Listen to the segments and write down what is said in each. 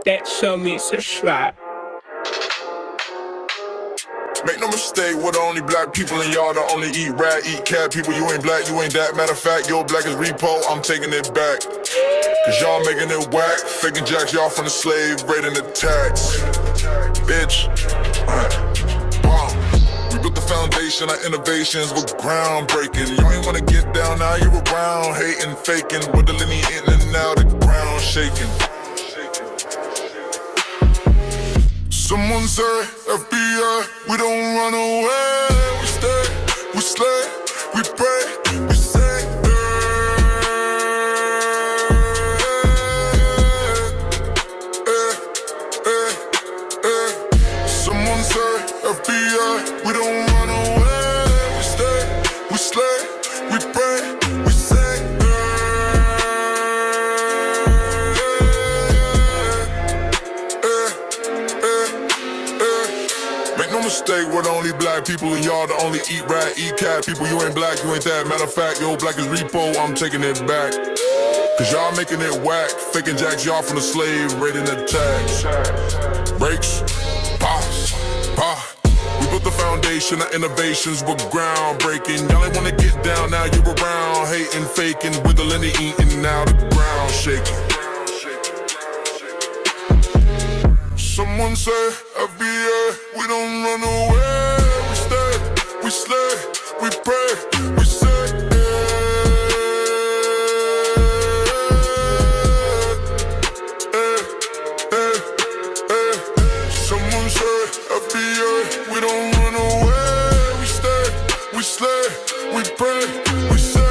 That show me subscribe. Make no mistake, we're the only black people in y'all that only eat rat, eat cat people. You ain't black, you ain't that. Matter of fact, your black is repo, I'm taking it back. Cause y'all making it whack, faking jacks, y'all from the slave, raiding the tax. Bitch. We built the foundation, our innovations were groundbreaking. You ain't wanna get down, now you're around, hating, faking, with the linear in and out, the ground shaking. Someone say, FBA, we don't run away. We stay, we slay, we pray, we say, Someone say, FBA, we don't run away. We stay, we slay, we pray, we say, mistake, we're the only black people and y'all the only eat rat, eat cat people. You ain't black, you ain't that. Matter of fact, your black is repo, I'm taking it back. Cause y'all making it whack, faking jacks, y'all from the slave, raiding the tax. Breaks, pause, pause. We built the foundation, our innovations were groundbreaking. Y'all ain't wanna get down, now you're around, hating, faking, with the linear eating, now the ground shaking. Someone say, FBA, we don't run away. We stay, we slay, we pray, we say, Someone say, FBA, we don't run away. We stay, we slay, we pray, we say,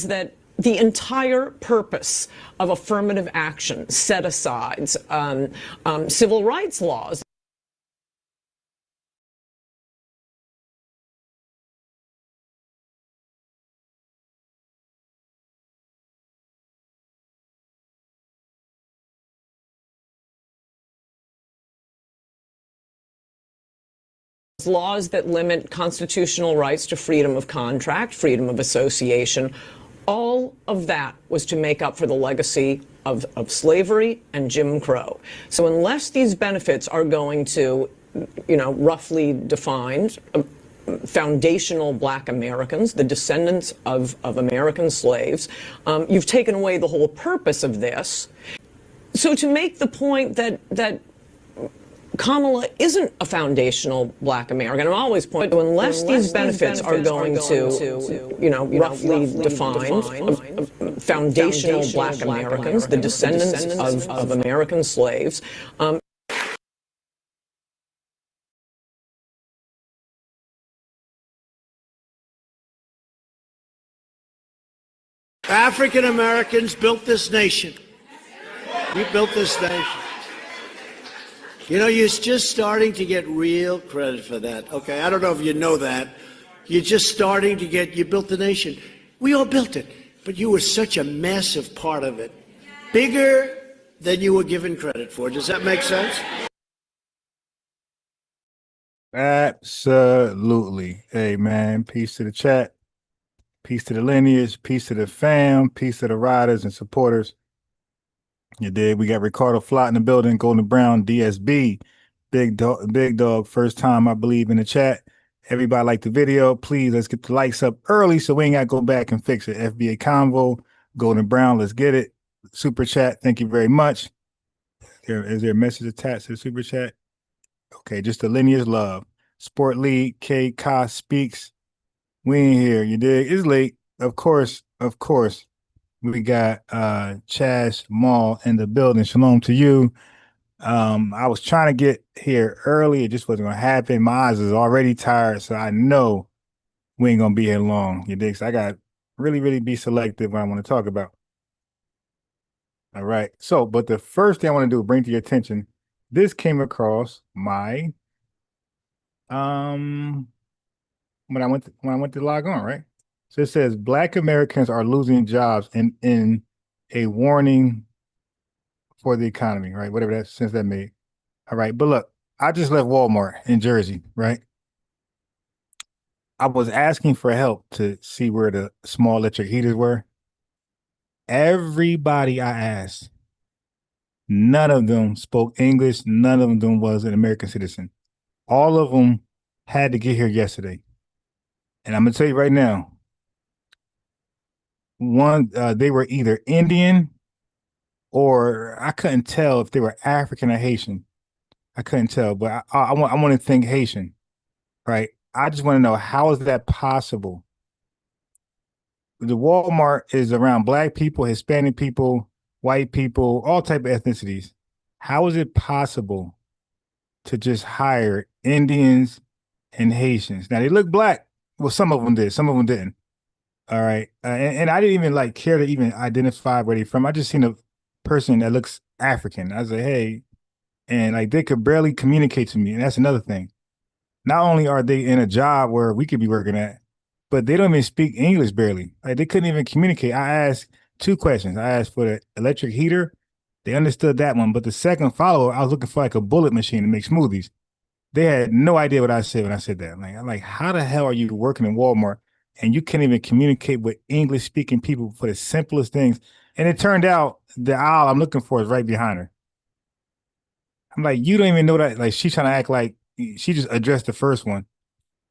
that the entire purpose of affirmative action set-asides, civil rights laws, laws that limit constitutional rights to freedom of contract, freedom of association. All of that was to make up for the legacy of slavery and Jim Crow. So unless these benefits are going to roughly defined, foundational Black Americans, the descendants of American slaves. You've taken away the whole purpose of this. So to make the point that Kamala isn't a foundational Black American, I'm always pointing to unless these benefits are going to roughly defined, foundational Black Americans, the descendants of American slaves. African Americans built this nation. We built this nation. You're just starting to get real credit for that. Okay, I don't know if you know that. You're just starting to you built the nation. We all built it, but you were such a massive part of it. Bigger than you were given credit for. Does that make sense? Absolutely. Hey, man, peace to the chat. Peace to the lineage, peace to the fam, peace to the riders and supporters. You did. We got Ricardo Flott in the building, Golden Brown, DSB, Big Dog, first time, I believe, in the chat. Everybody like the video. Please, let's get the likes up early so we ain't got to go back and fix it. FBA Convo, Golden Brown, let's get it. Super chat, thank you very much. Is there a message attached to the super chat? Okay, just the lineage love. Sport League, K. Ka speaks. We ain't here, you dig? It's late. Of course. We got Chaz Mall in the building. Shalom to you. I was trying to get here early. It just wasn't gonna happen. My eyes is already tired, so I know we ain't gonna be here long. You dig? So I got really be selective when I want to talk about. All right. So, but the first thing I want to do, bring to your attention, this came across my when I went to log on, right? So it says Black Americans are losing jobs in a warning for the economy, right? Whatever that sense that made. All right, but look, I just left Walmart in Jersey, right? I was asking for help to see where the small electric heaters were. Everybody I asked, none of them spoke English. None of them was an American citizen. All of them had to get here yesterday. And I'm gonna tell you right now, they were either Indian or I couldn't tell if they were African or Haitian. I couldn't tell, but I want to think Haitian, right? I just want to know, how is that possible? The Walmart is around Black people, Hispanic people, white people, all type of ethnicities. How is it possible to just hire Indians and Haitians? Now they look Black. Well, some of them did, some of them didn't. All right. And I didn't even care to even identify where they're from. I just seen a person that looks African. I was like, hey, and they could barely communicate to me. And that's another thing. Not only are they in a job where we could be working at, but they don't even speak English barely. They couldn't even communicate. I asked two questions. I asked for the electric heater. They understood that one. But the second follow-up, I was looking for a bullet machine to make smoothies. They had no idea what I said when I said that. I'm like, how the hell are you working in Walmart and you can't even communicate with English speaking people for the simplest things? And it turned out the aisle I'm looking for is right behind her. I'm like, you don't even know that. She's trying to act like she just addressed the first one.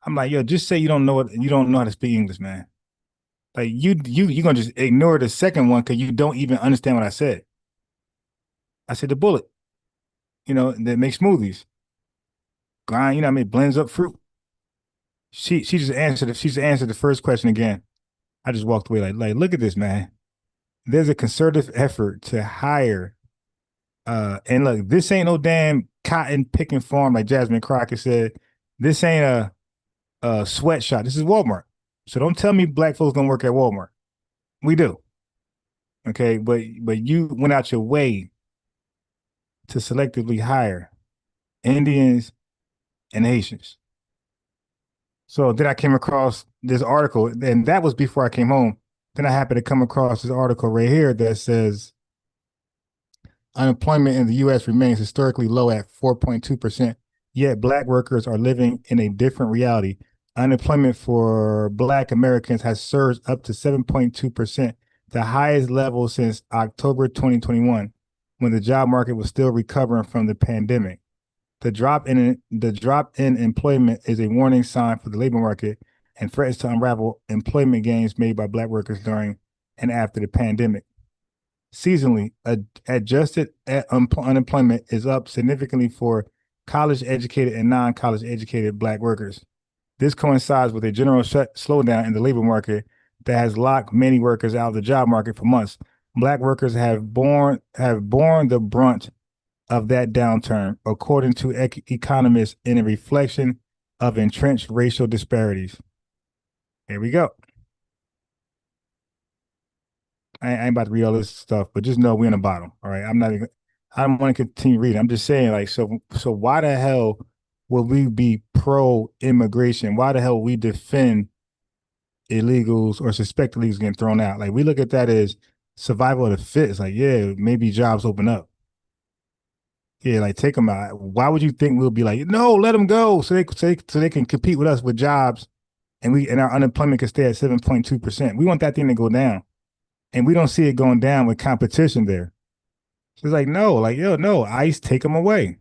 I'm like, yo, just say you don't know how to speak English, man. You're gonna just ignore the second one because you don't even understand what I said. I said the bullet, that makes smoothies. Grind, blends up fruit. She just answered the first question again. I just walked away like, look at this, man. There's a concerted effort to hire. And look, this ain't no damn cotton picking farm like Jasmine Crockett said. This ain't a sweatshop. This is Walmart. So don't tell me Black folks don't work at Walmart. We do. Okay, but you went out your way to selectively hire Indians and Haitians. So then I came across this article, and that was before I came home. Then I happened to come across this article right here that says unemployment in the U.S. remains historically low at 4.2%, yet Black workers are living in a different reality. Unemployment for Black Americans has surged up to 7.2%, the highest level since October 2021, when the job market was still recovering from the pandemic. The drop in employment is a warning sign for the labor market and threatens to unravel employment gains made by Black workers during and after the pandemic. Seasonally, adjusted unemployment is up significantly for college-educated and non-college educated Black workers. This coincides with a general slowdown in the labor market that has locked many workers out of the job market for months. Black workers have borne the brunt of that downturn, according to economists, in a reflection of entrenched racial disparities. Here we go. I ain't about to read all this stuff, but just know we're in the bottom. All right. I don't want to continue reading. I'm just saying, like, so why the hell would we be pro-immigration? Why the hell would we defend illegals or suspect illegals getting thrown out? Like, we look at that as survival of the fittest. Like, yeah, maybe jobs open up. Yeah, like take them out. Why would you think we'll be like, no, let them go so they can compete with us with jobs, and our unemployment can stay at 7.2%. We want that thing to go down, and we don't see it going down with competition there. So it's like, no, like, yo, no, ICE, take them away.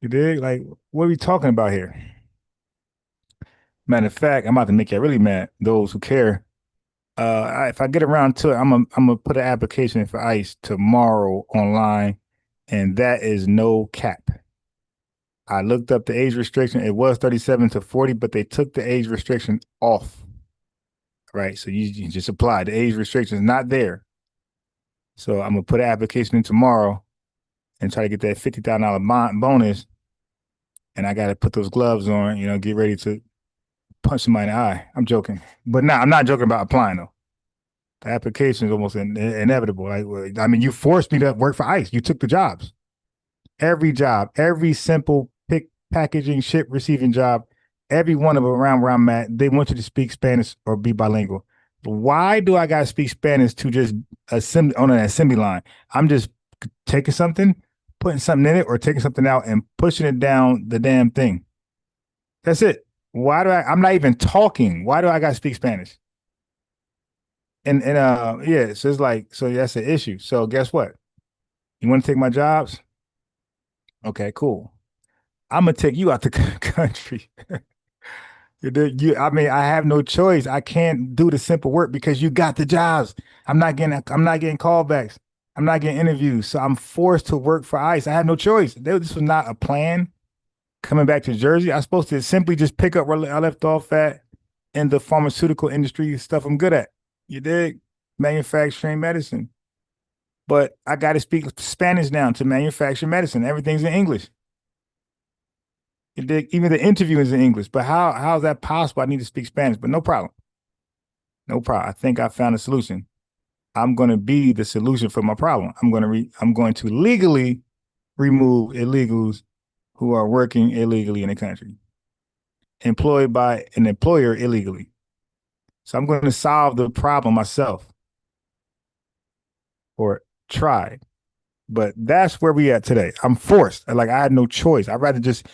You dig? Like, what are we talking about here? Matter of fact, I'm about to make you really mad, those who care. If I get around to it, I'm gonna put an application for ICE tomorrow online, and that is no cap. I looked up the age restriction. It was 37 to 40, but they took the age restriction off. Right, so you just apply. The age restriction is not there. So I'm gonna put an application in tomorrow and try to get that $50,000 bonus. And I gotta put those gloves on, get ready to punch somebody in the eye. I'm joking, but I'm not joking about applying though. The application is almost inevitable. Like, I mean, you forced me to work for ICE. You took the jobs, every job, every simple pick, packaging, ship, receiving job, every one of them around where I'm at. They want you to speak Spanish or be bilingual. Why do I gotta speak Spanish to just on an assembly line? I'm just taking something, putting something in it, or taking something out and pushing it down the damn thing. That's it. I'm not even talking. Why do I gotta speak Spanish? And yeah, so it's like, so that's an issue. So guess what? You want to take my jobs? Okay, cool. I'm gonna take you out the country. I mean, I have no choice. I can't do the simple work because you got the jobs. I'm not getting callbacks. I'm not getting interviews. So I'm forced to work for ICE. I have no choice. This was not a plan. Coming back to Jersey, I was supposed to simply just pick up where I left off at in the pharmaceutical industry, stuff I'm good at. You dig? Manufacturing medicine. But I got to speak Spanish now to manufacture medicine. Everything's in English. You dig? Even the interview is in English. But how is that possible? I need to speak Spanish, but no problem. No problem. I think I found a solution. I'm going to be the solution for my problem. I'm going to legally remove illegals who are working illegally in the country, employed by an employer illegally. So I'm going to solve the problem myself, or try. But that's where we at today. I'm forced. Like, I had no choice. I'd rather just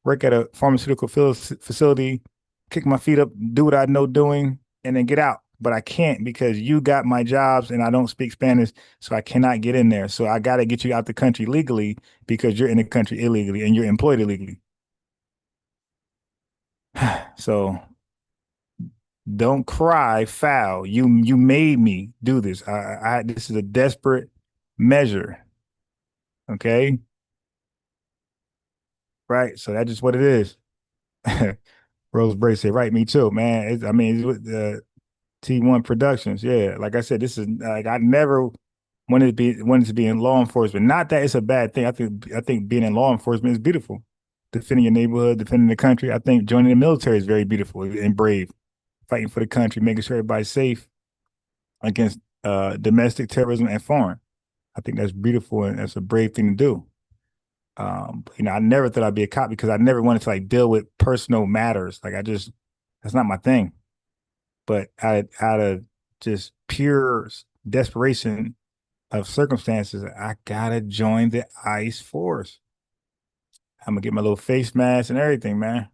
work at a pharmaceutical facility, kick my feet up, do what I know doing, and then get out. But I can't because you got my jobs and I don't speak Spanish, so I cannot get in there. So I got to get you out the country legally because you're in the country illegally and you're employed illegally. So don't cry foul. You made me do this. This is a desperate measure. Okay. Right. So that's just what it is. Rose Bray said, right, me too, man. It's with the T1 Productions. Yeah. Like I said, this is like, I never wanted to be in law enforcement. Not that it's a bad thing. I think being in law enforcement is beautiful. Defending your neighborhood, defending the country. I think joining the military is very beautiful and brave. Fighting for the country, making sure everybody's safe against domestic terrorism and foreign. I think that's beautiful and that's a brave thing to do. I never thought I'd be a cop because I never wanted to like deal with personal matters. Like that's not my thing. But out of just pure desperation of circumstances, I gotta join the ICE force. I'm gonna get my little face mask and everything, man.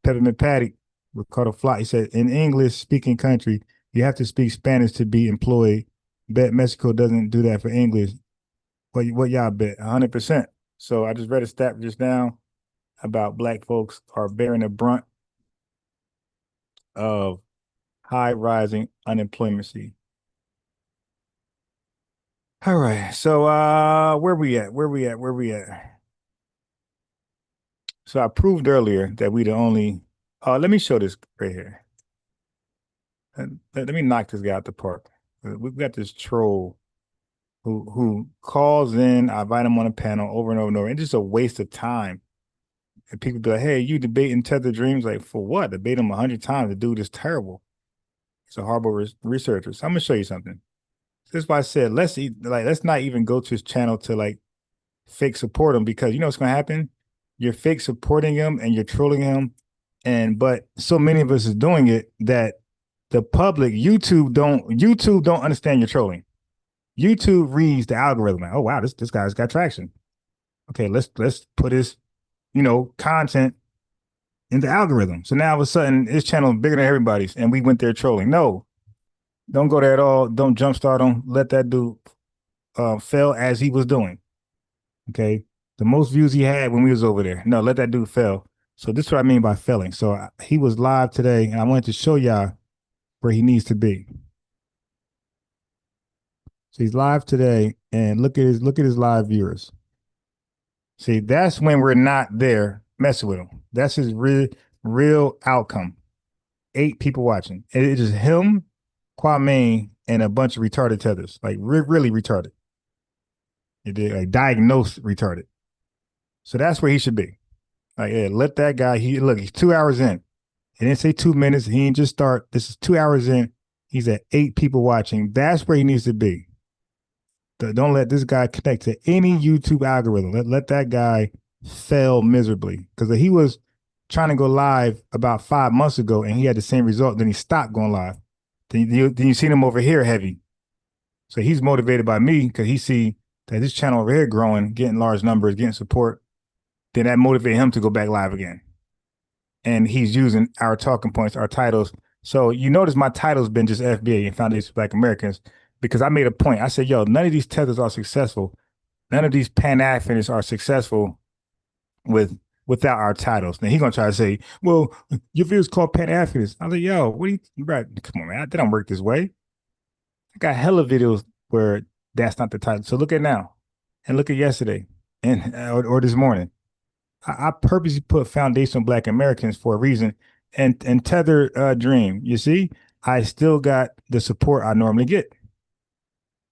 Peppermint Patty, Ricardo Fly, he said, in English speaking country, you have to speak Spanish to be employed. Bet Mexico doesn't do that for English. what y'all bet? 100%. So I just read a stat just now about Black folks are bearing the brunt of high rising unemployment. All right. So where we at? So I proved earlier that we the only let me show this right here. Let me knock this guy out the park. We've got this troll who calls in. I invite him on a panel over and over and over. It's just a waste of time. And people be like, hey, you debating Tether Dreams? Like, for what? Debate him 100 times. The dude is terrible. He's a horrible researcher. So I'm gonna show you something. This is why I said let's not even go to his channel to like fake support him, because you know what's gonna happen? You're fake supporting him and you're trolling him. But so many of us is doing it that the public, YouTube don't understand your trolling. YouTube reads the algorithm. Like, oh wow, this guy's got traction. Okay, let's put his, content in the algorithm. So now all of a sudden his channel is bigger than everybody's, and we went there trolling. No, don't go there at all. Don't jumpstart him. Let that dude fail as he was doing. Okay, the most views he had when we was over there. No, let that dude fail. So this is what I mean by failing. So he was live today, and I wanted to show y'all where he needs to be. So he's live today, and look at his live viewers. See, that's when we're not there messing with him. That's his real outcome. 8 people watching. And it's just him, Kwame, and a bunch of retarded tethers, like really retarded. It did like diagnosed retarded. So that's where he should be. Like, yeah, let that guy. He's 2 hours in. He didn't say 2 minutes. He didn't just start. This is 2 hours in. He's at 8 people watching. That's where he needs to be. Don't let this guy connect to any YouTube algorithm. Let that guy fail miserably. Because he was trying to go live about 5 months ago, and he had the same result. Then he stopped going live. Then you seen him over here heavy. So he's motivated by me because he see that this channel over here growing, getting large numbers, getting support. Then that motivated him to go back live again. And he's using our talking points, our titles. So you notice my title's been just FBA and Foundation for Black Americans, because I made a point. I said, yo, none of these tethers are successful. None of these Pan-Africanists are successful without our titles. Now he's gonna try to say, well, your video's called Pan-Africanist. I was like, yo, what are you right? Come on, man. That don't work this way. I got hella videos where that's not the title. So look at now and look at yesterday and or this morning. I purposely put Foundation Black Americans for a reason, and Tether Dream. You see, I still got the support I normally get.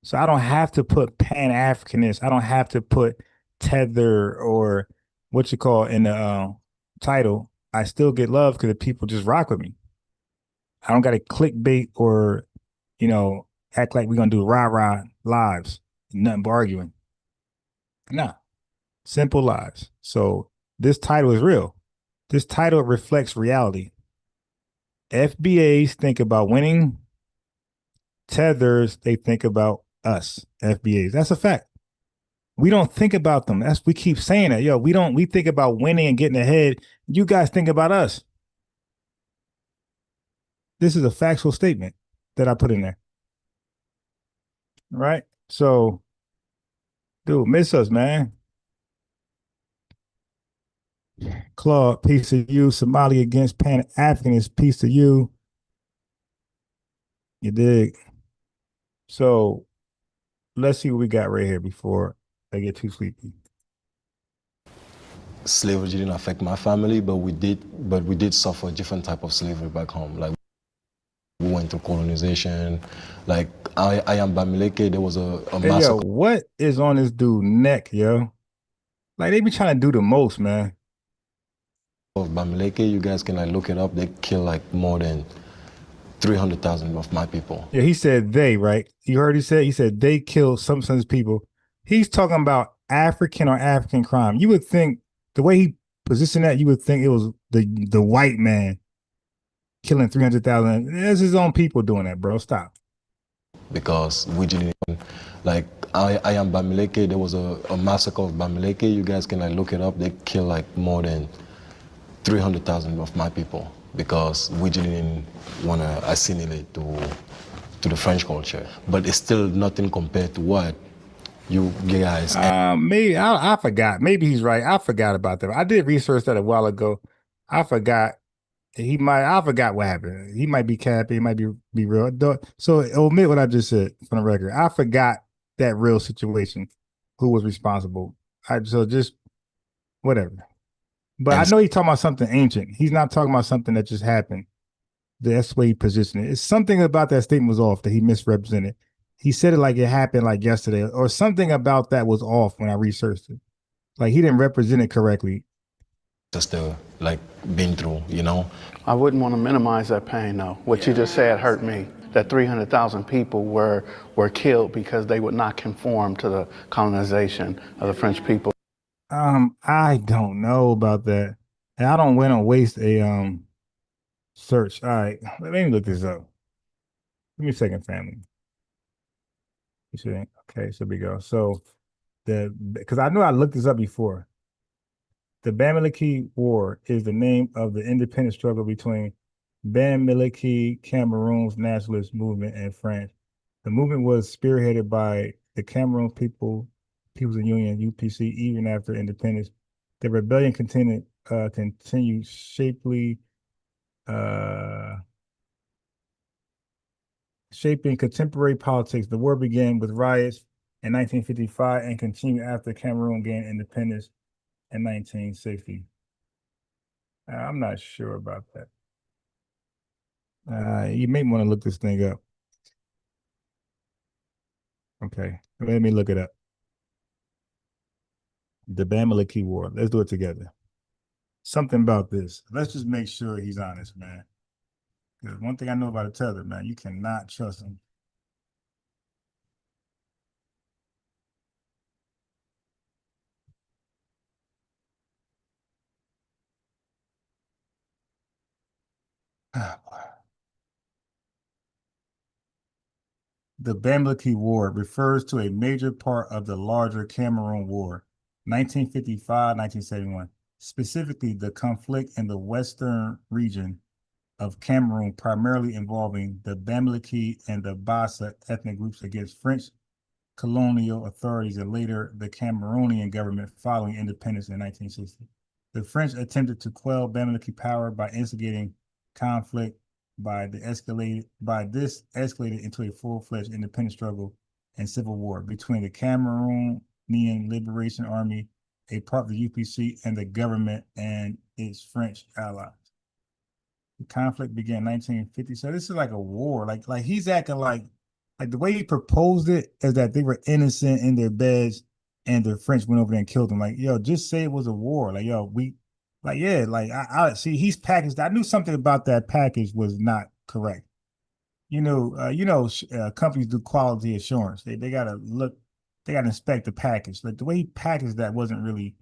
So I don't have to put Pan-Africanist. I don't have to put Tether or what you call in the title. I still get love because the people just rock with me. I don't got to clickbait or, act like we're going to do rah-rah lives. Nothing but arguing. Nah, simple lives. So this title is real. This title reflects reality. FBAs think about winning. Tethers, they think about us, FBAs. That's a fact. We don't think about them. We keep saying that. Yo, we think about winning and getting ahead. You guys think about us. This is a factual statement that I put in there. Right? So, dude, miss us, man. Claude, peace to you. Somali against Pan-Africanist, peace to you. You dig? So let's see what we got right here before I get too sleepy. Slavery didn't affect my family, but we did suffer a different type of slavery back home. Like, we went through colonization. Like, I am Bamileke, there was a massacre. Yo, what is on this dude's neck, yo? Like, they be trying to do the most, man. Of Bamileke, you guys can look it up. They kill more than 300,000 of my people. Yeah, he said they, right? You heard he said they killed some of his people. He's talking about African or African crime. You would think the way he positioned that, you would think it was the white man killing 300,000. That's his own people doing that, bro. Stop. Because we didn't even, I am Bamileke, there was a massacre of Bamileke. You guys can look it up. They kill more than 300,000 of my people because we didn't want to assimilate to the French culture. But it's still nothing compared to what You guys, Maybe I forgot. Maybe he's right. I forgot about that. I did research that a while ago. I forgot. I forgot what happened. He might be capping. He might be real. So omit what I just said from the record. I forgot that real situation. Who was responsible? So just whatever. But I and know he's talking about something ancient. He's not talking about something that just happened. That's the way he positioned it. It's something about that statement was off that he misrepresented. He said it like it happened like yesterday, or something about that was off when I researched it. Like he didn't represent it correctly. sister like been through, you know. I wouldn't want to minimize that pain, though. What you just said hurt me. That 300,000 people were killed because they would not conform to the colonization of the French people. I don't know about that. And I don't want to waste a search. All right, let me look this up. Give me a second, family. You see? Okay, so we go. So because I know I looked this up before. The Bamileke War is the name of the independent struggle between Bamileke, Cameroon's nationalist movement, and France. The movement was spearheaded by the Cameroon People's Union (UPC) even after independence. The rebellion continued shaping contemporary politics. The war began with riots in 1955 and continued after Cameroon gained independence in 1960. I'm not sure about that. You may want to look this thing up. Okay, let me look it up. The Bamileke War. Let's do it together. Something about this. Let's just make sure he's honest, man. Because one thing I know about a tether, man, you cannot trust him. The Bamileke War refers to a major part of the larger Cameroon War, 1955-1971, specifically the conflict in the western region of Cameroon, primarily involving the Bamileke and the Bassa ethnic groups against French colonial authorities and later the Cameroonian government following independence in 1960. The French attempted to quell Bamileke power by instigating conflict this escalated into a full-fledged independent struggle and civil war between the Cameroonian Liberation Army, a part of the UPC, and the government and its French allies. The conflict began in 1950. So this is like a war. Like he's acting like the way he proposed it is that they were innocent in their beds and the French went over there and killed them. Like, yo, just say it was a war. Like, yo, I see he's packaged. I knew something about that package was not correct. Companies do quality assurance. They gotta inspect the package. Like the way he packaged that wasn't really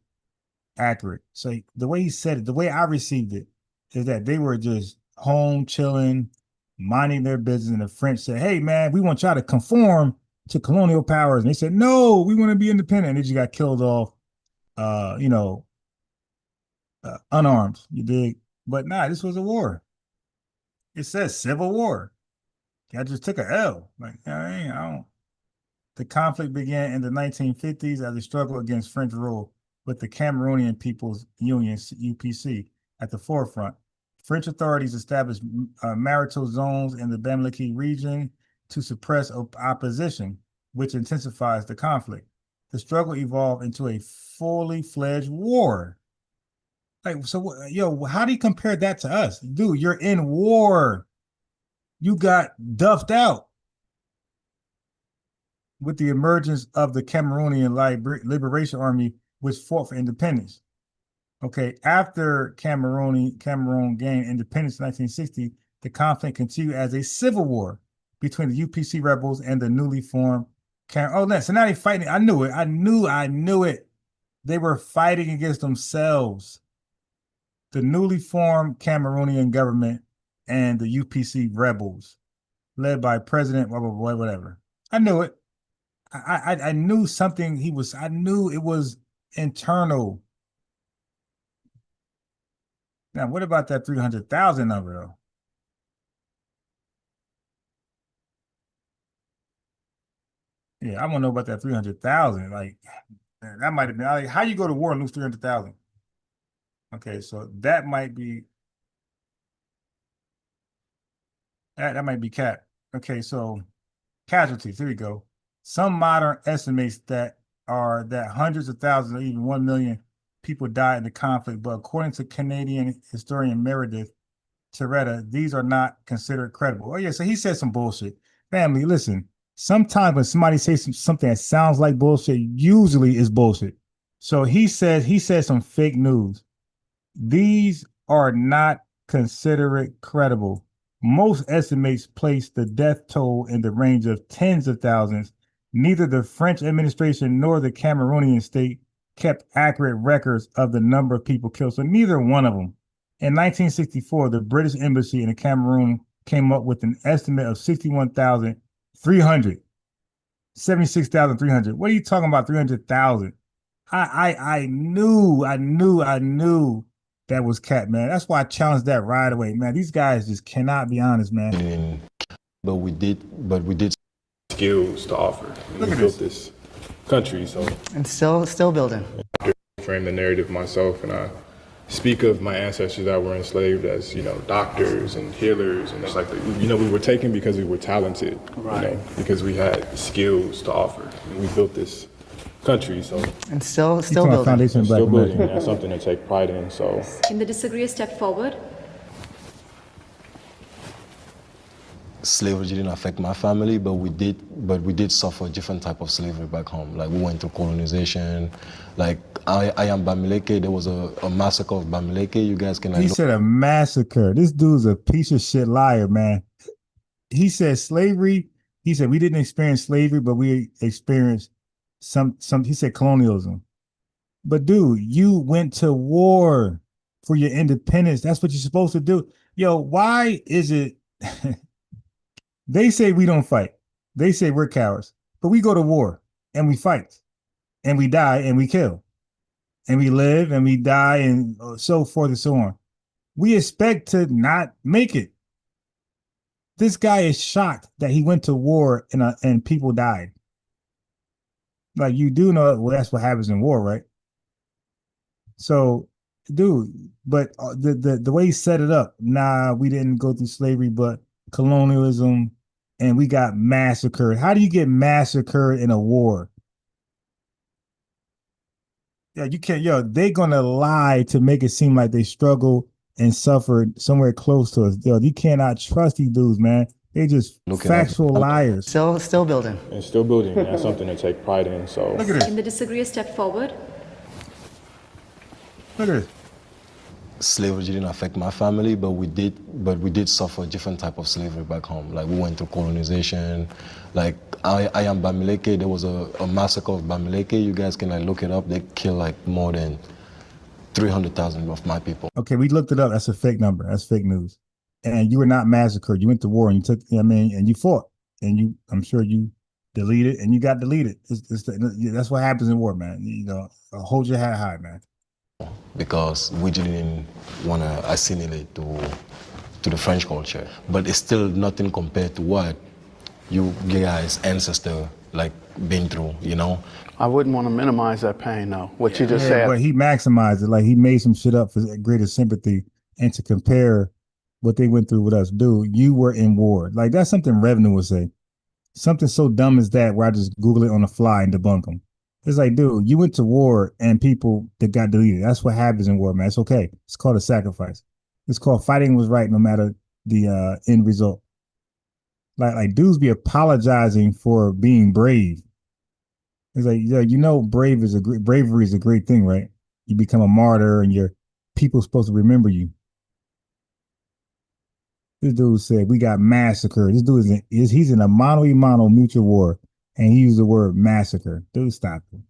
accurate. So the way he said it, the way I received it, is that they were just home chilling, minding their business, and the French said, "Hey, man, we want y'all to conform to colonial powers," and they said, "No, we want to be independent." And they just got killed off, unarmed. You dig? But nah, this was a war. It says civil war. I just took a L. Like, I don't. The conflict began in the 1950s as a struggle against French rule, with the Cameroonian People's Union (UPC) at the forefront. French authorities established marital zones in the Bamileke region to suppress opposition, which intensifies the conflict. The struggle evolved into a fully fledged war. Like, so, yo, how do you compare that to us? Dude, you're in war. You got duffed out with the emergence of the Cameroonian Liberation Army, which fought for independence. Okay, after Cameroon gained independence in 1960, the conflict continued as a civil war between the UPC rebels and the newly formed so now they're fighting. I knew it. I knew it. They were fighting against themselves. The newly formed Cameroonian government and the UPC rebels, led by President whatever. I knew it. I knew something I knew it was internal. Now, what about that 300,000 number, though? Yeah, I want to know about that 300,000. Like, man, that might have been like, how you go to war and lose 300,000? Okay, so that might be that might be cap. Okay, so casualties. Here we go. Some modern estimates that hundreds of thousands or even 1 million people died in the conflict, but according to Canadian historian Meredith Teretta, these are not considered credible. Oh yeah, so he said some bullshit. Family, listen. Sometimes when somebody says something that sounds like bullshit, usually is bullshit. So he said some fake news. These are not considered credible. Most estimates place the death toll in the range of tens of thousands. Neither the French administration nor the Cameroonian state kept accurate records of the number of people killed. So neither one of them. In 1964, the British embassy in Cameroon came up with an estimate of 61,300. 76,300. What are you talking about? 300,000. I knew that was cat, man. That's why I challenged that right away, man. These guys just cannot be honest, man. But we did skills to offer. Look we at built this country, so And still building. I frame the narrative myself, and I speak of my ancestors that were enslaved as, doctors and healers, and it's like, we were taken because we were talented, because we had skills to offer. And we built this country, so And still Talking about building. foundation of Black still building. America. That's something to take pride in. So Can they disagree a step forward? slavery didn't affect my family, but we did suffer a different type of slavery back home. Like we went through colonization. Like I am Bamileke. There was a massacre of Bamileke. You guys can He said a massacre. This dude's a piece of shit liar, man. He said slavery. He said we didn't experience slavery, but we experienced some. He said colonialism. But dude, you went to war for your independence. That's what you're supposed to do. Yo, why is it? They say we don't fight. They say we're cowards, but we go to war and we fight and we die and we kill and we live and we die and so forth and so on. We expect to not make it. This guy is shocked that he went to war and people died. Like, you do know, well, that's what happens in war, right? So, dude, but the way he set it up, nah, we didn't go through slavery, but colonialism, and we got massacred. How do you get massacred in a war? Yeah, you can't. Yo, they're gonna lie to make it seem like they struggle and suffered somewhere close to us. Yo, you cannot trust these dudes, man. They just factual liars. Still building. and still building. That's something to take pride in. So Look at this. Can they disagree a step forward? Look at this. slavery didn't affect my family, but we did suffer a different type of slavery back home. Like we went through colonization. Like I am Bamileke. There was a massacre of Bamileke. You guys can look it up. They killed like more than 300,000 of my people. Okay, we looked it up. That's a fake number. That's fake news. And you were not massacred. You went to war and you took, and you fought. And I'm sure you deleted and you got deleted. That's what happens in war, man. Hold your head high, man. Because we didn't want to assimilate to the French culture. But it's still nothing compared to what you guys' ancestors been through, I wouldn't want to minimize that pain, though. What you just said. But he maximized it. Like, he made some shit up for greater sympathy and to compare what they went through with us. Dude, you were in war. Like, that's something Revenue would say. Something so dumb as that where I just Google it on the fly and debunk them. It's like, dude, you went to war and people that got deleted. That's what happens in war, man. It's okay. It's called a sacrifice. It's called fighting was right no matter the end result. Like dudes be apologizing for being brave. It's like, bravery is a great thing, right? You become a martyr and your people's supposed to remember you. This dude said we got massacred. This dude he's in a mano-a-mano mutual war, and he used the word massacre. Dude, stop it.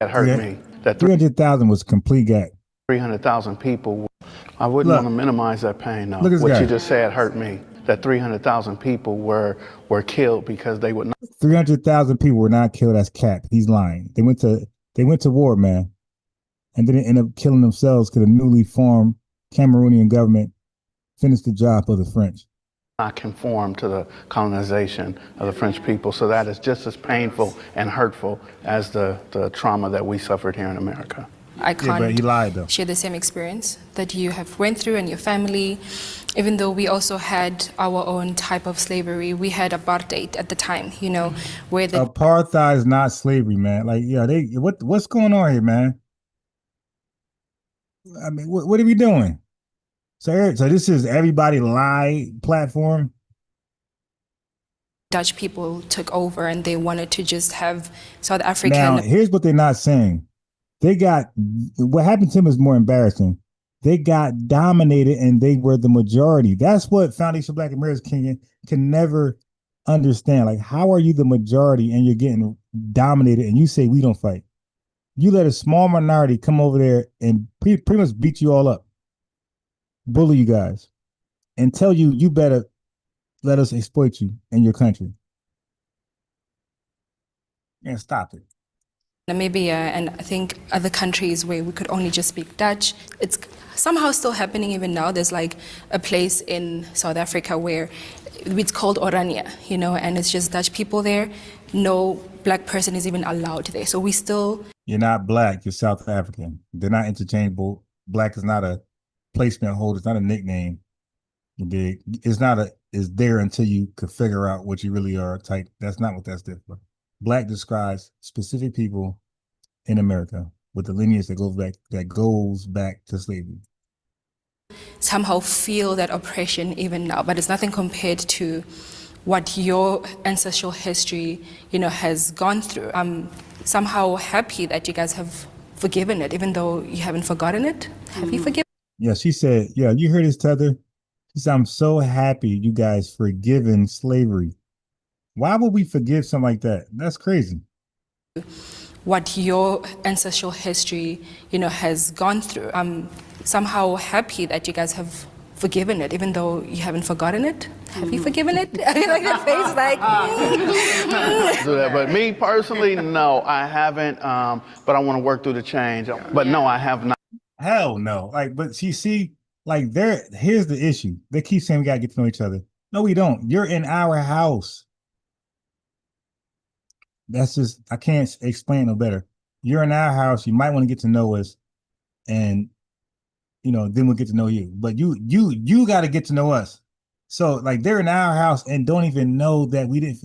That hurt me. That 300,000 was complete gag. 300,000 people. I wouldn't want to minimize that pain, though. Look at this What guy. you just said hurt me. That 300,000 people were killed because they would not. 300,000 people were not killed. That's cap. He's lying. They went to war, man, and then they ended up killing themselves because the newly formed Cameroonian government finished the job of the French. not conform to the colonization of the French people. So that is just as painful and hurtful as the trauma that we suffered here in America. I Yeah, but he lied, though. can't share the same experience that you have went through and your family, even though we also had our own type of slavery. We had apartheid at the time, you know, where the Apartheid is not slavery, man. Like, yeah, what's going on here, man? I mean, what are we doing? So this is everybody lie platform. Dutch people took over and they wanted to just have South African. Now, here's what they're not saying. What happened to them is more embarrassing. They got dominated and they were the majority. That's what Foundation Black Americans can never understand. Like, how are you the majority and you're getting dominated and you say we don't fight? You let a small minority come over there and pretty much beat you all up, bully you guys, and tell you you better let us exploit you in your country. And stop it. Namibia and I think other countries where we could only just speak Dutch. It's somehow still happening even now. There's like a place in South Africa where it's called Oranje, you know, and it's just Dutch people there. No black person is even allowed there. So we still... You're not black, you're South African. They're not interchangeable. Black is not a placement holder, it's not a nickname. It's there until you could figure out what you really are type. That's not what that's there for. Black describes specific people in America with the lineage that goes back to slavery. Somehow feel that oppression even now, but it's nothing compared to what your ancestral history, you know, has gone through. I'm somehow happy that you guys have forgiven it, even though you haven't forgotten it. Have you forgiven? Yeah, she said, yeah, you heard this, Tether? She said, I'm so happy you guys forgiven slavery. Why would we forgive something like that? That's crazy. What your ancestral history, you know, has gone through. I'm somehow happy that you guys have forgiven it, even though you haven't forgotten it. Have you forgiven it? I mean, like your face, like. Do that. But me personally, no, I haven't. But I want to work through the change. But no, I have not. Hell no. Like, but see, like here's the issue. They keep saying we gotta get to know each other. No, we don't. You're in our house. That's just, I can't explain no better. You're in our house. You might want to get to know us, and you know, then we'll get to know you. But you got to get to know us. So like they're in our house and don't even know that we didn't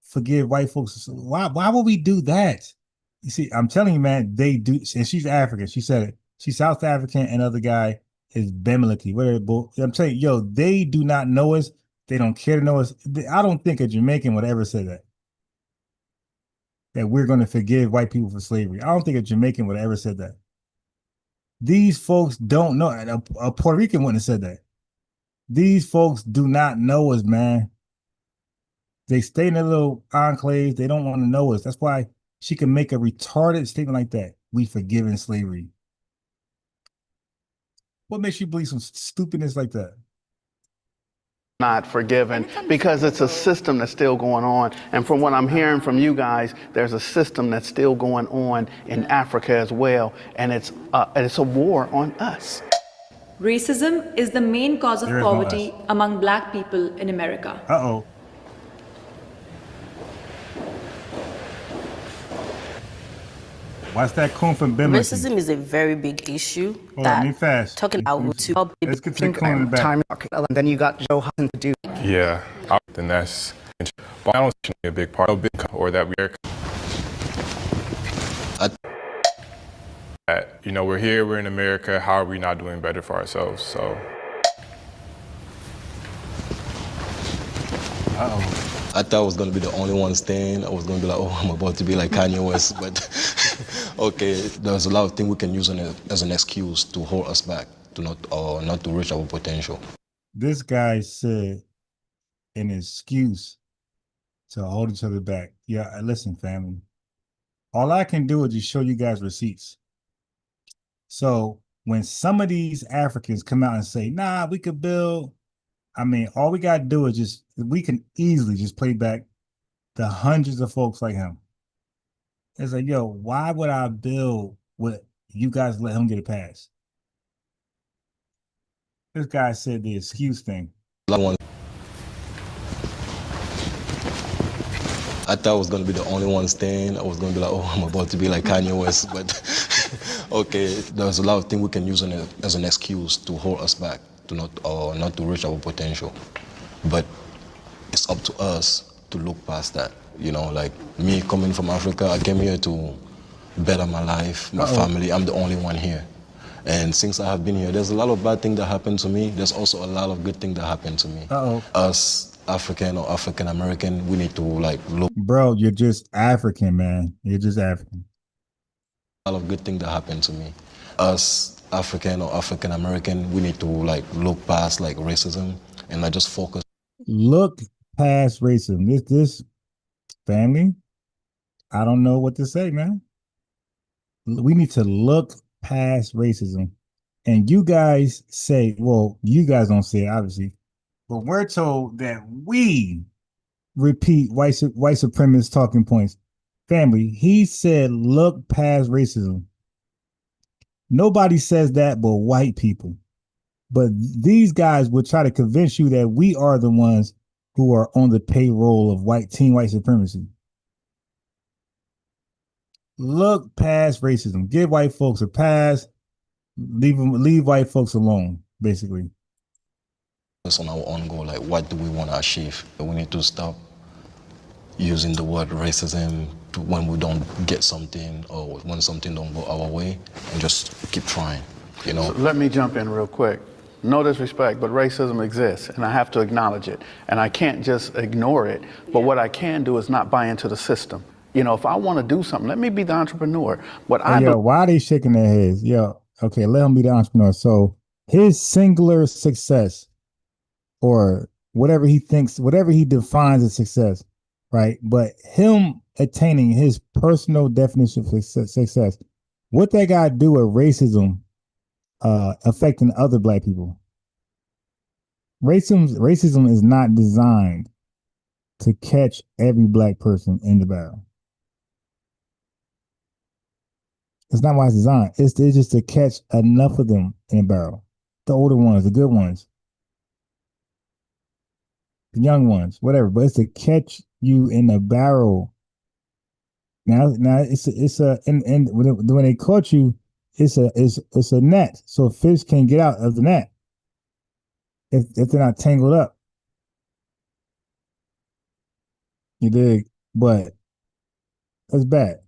forgive white folks. Why would we do that? You see, I'm telling you, man, they do. And she's African. She said it. She's South African, and other guy is Bemiliki. I'm telling you, yo, they do not know us. They don't care to know us. I don't think a Jamaican would ever say that we're going to forgive white people for slavery. I don't think a Jamaican would have ever said that. These folks don't know. A Puerto Rican wouldn't have said that. These folks do not know us, man. They stay in their little enclaves. They don't want to know us. That's why she can make a retarded statement like that. We forgiven slavery. What makes you believe some stupidness like that? Not forgiven, because it's a system that's still going on. And from what I'm hearing from you guys, there's a system that's still going on in Africa as well. And it's a war on us. Racism is the main cause of poverty among black people in America. Uh-oh. What's that coon from Bimley? Racism is a very big issue. Hold on, me fast. Talking about to help let's get to the coon in the back. Time, and then you got Joe Hudson to do. Yeah, then that's, but I don't think a big part of it, or that we're, that, you know, we're here, we're in America, how are we not doing better for ourselves? So. Uh-oh. I thought I was going to be the only one staying. I was going to be like, oh, I'm about to be like Kanye West. But okay, there's a lot of things we can use as an excuse to hold us back, to not to reach our potential. This guy said an excuse to hold each other back. Yeah, listen, family. All I can do is just show you guys receipts. So when some of these Africans come out and say, nah, we could build, I mean, all we got to do is we can easily just play back the hundreds of folks like him. It's like, yo, why would I build what you guys let him get a pass? This guy said the excuse thing. I thought I was gonna be the only one staying. I was gonna be like, oh, I'm about to be like Kanye West, but okay, there's a lot of things we can use as an excuse to hold us back, to not to reach our potential. But it's up to us to look past that. You know, like me coming from Africa, I came here to better my life, my family. I'm the only one here. And since I have been here, there's a lot of bad things that happen to me. There's also a lot of good things that happen to me. Us African or African American, we need to like look. Bro, you're just African, man. You're just African. A lot of good things that happen to me. Us African or African American, we need to like look past like racism and like just focus. Look past racism. This family, I don't know what to say, man. We need to look past racism. And you guys say, well, you guys don't say it, obviously, but we're told that we repeat white supremacist talking points. Family, he said, look past racism. Nobody says that but white people. But these guys will try to convince you that we are the ones who are on the payroll of white supremacy. Look past racism. Give white folks a pass. Leave white folks alone, basically. On our own goal, like what do we want to achieve? We need to stop using the word racism when we don't get something or when something don't go our way, and just keep trying, you know. So let me jump in real quick. No disrespect, but racism exists, and I have to acknowledge it. And I can't just ignore it, but what I can do is not buy into the system. You know, if I want to do something, let me be the entrepreneur. Why are they shaking their heads? Okay, let him be the entrepreneur. So his singular success, or whatever he thinks, whatever he defines as success, right? But him attaining his personal definition of success, what that got to do with racism affecting other black people? Racism is not designed to catch every black person in the barrel. It's not why it's designed. It's just to catch enough of them in the barrel. The older ones, the good ones, the young ones, whatever. But it's to catch you in the barrel. Now and when they caught you, it's a net, so fish can't get out of the net if they're not tangled up. You dig? But that's bad.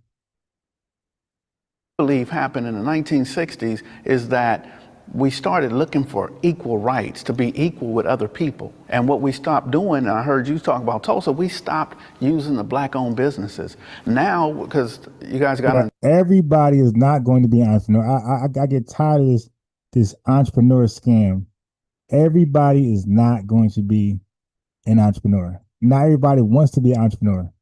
Believe happened in the 1960s is that we started looking for equal rights, to be equal with other people. And what we stopped doing, and I heard you talk about Tulsa, we stopped using the black-owned businesses. Now, because you guys got to... Everybody is not going to be an entrepreneur. I get tired of this entrepreneur scam. Everybody is not going to be an entrepreneur. Not everybody wants to be an entrepreneur.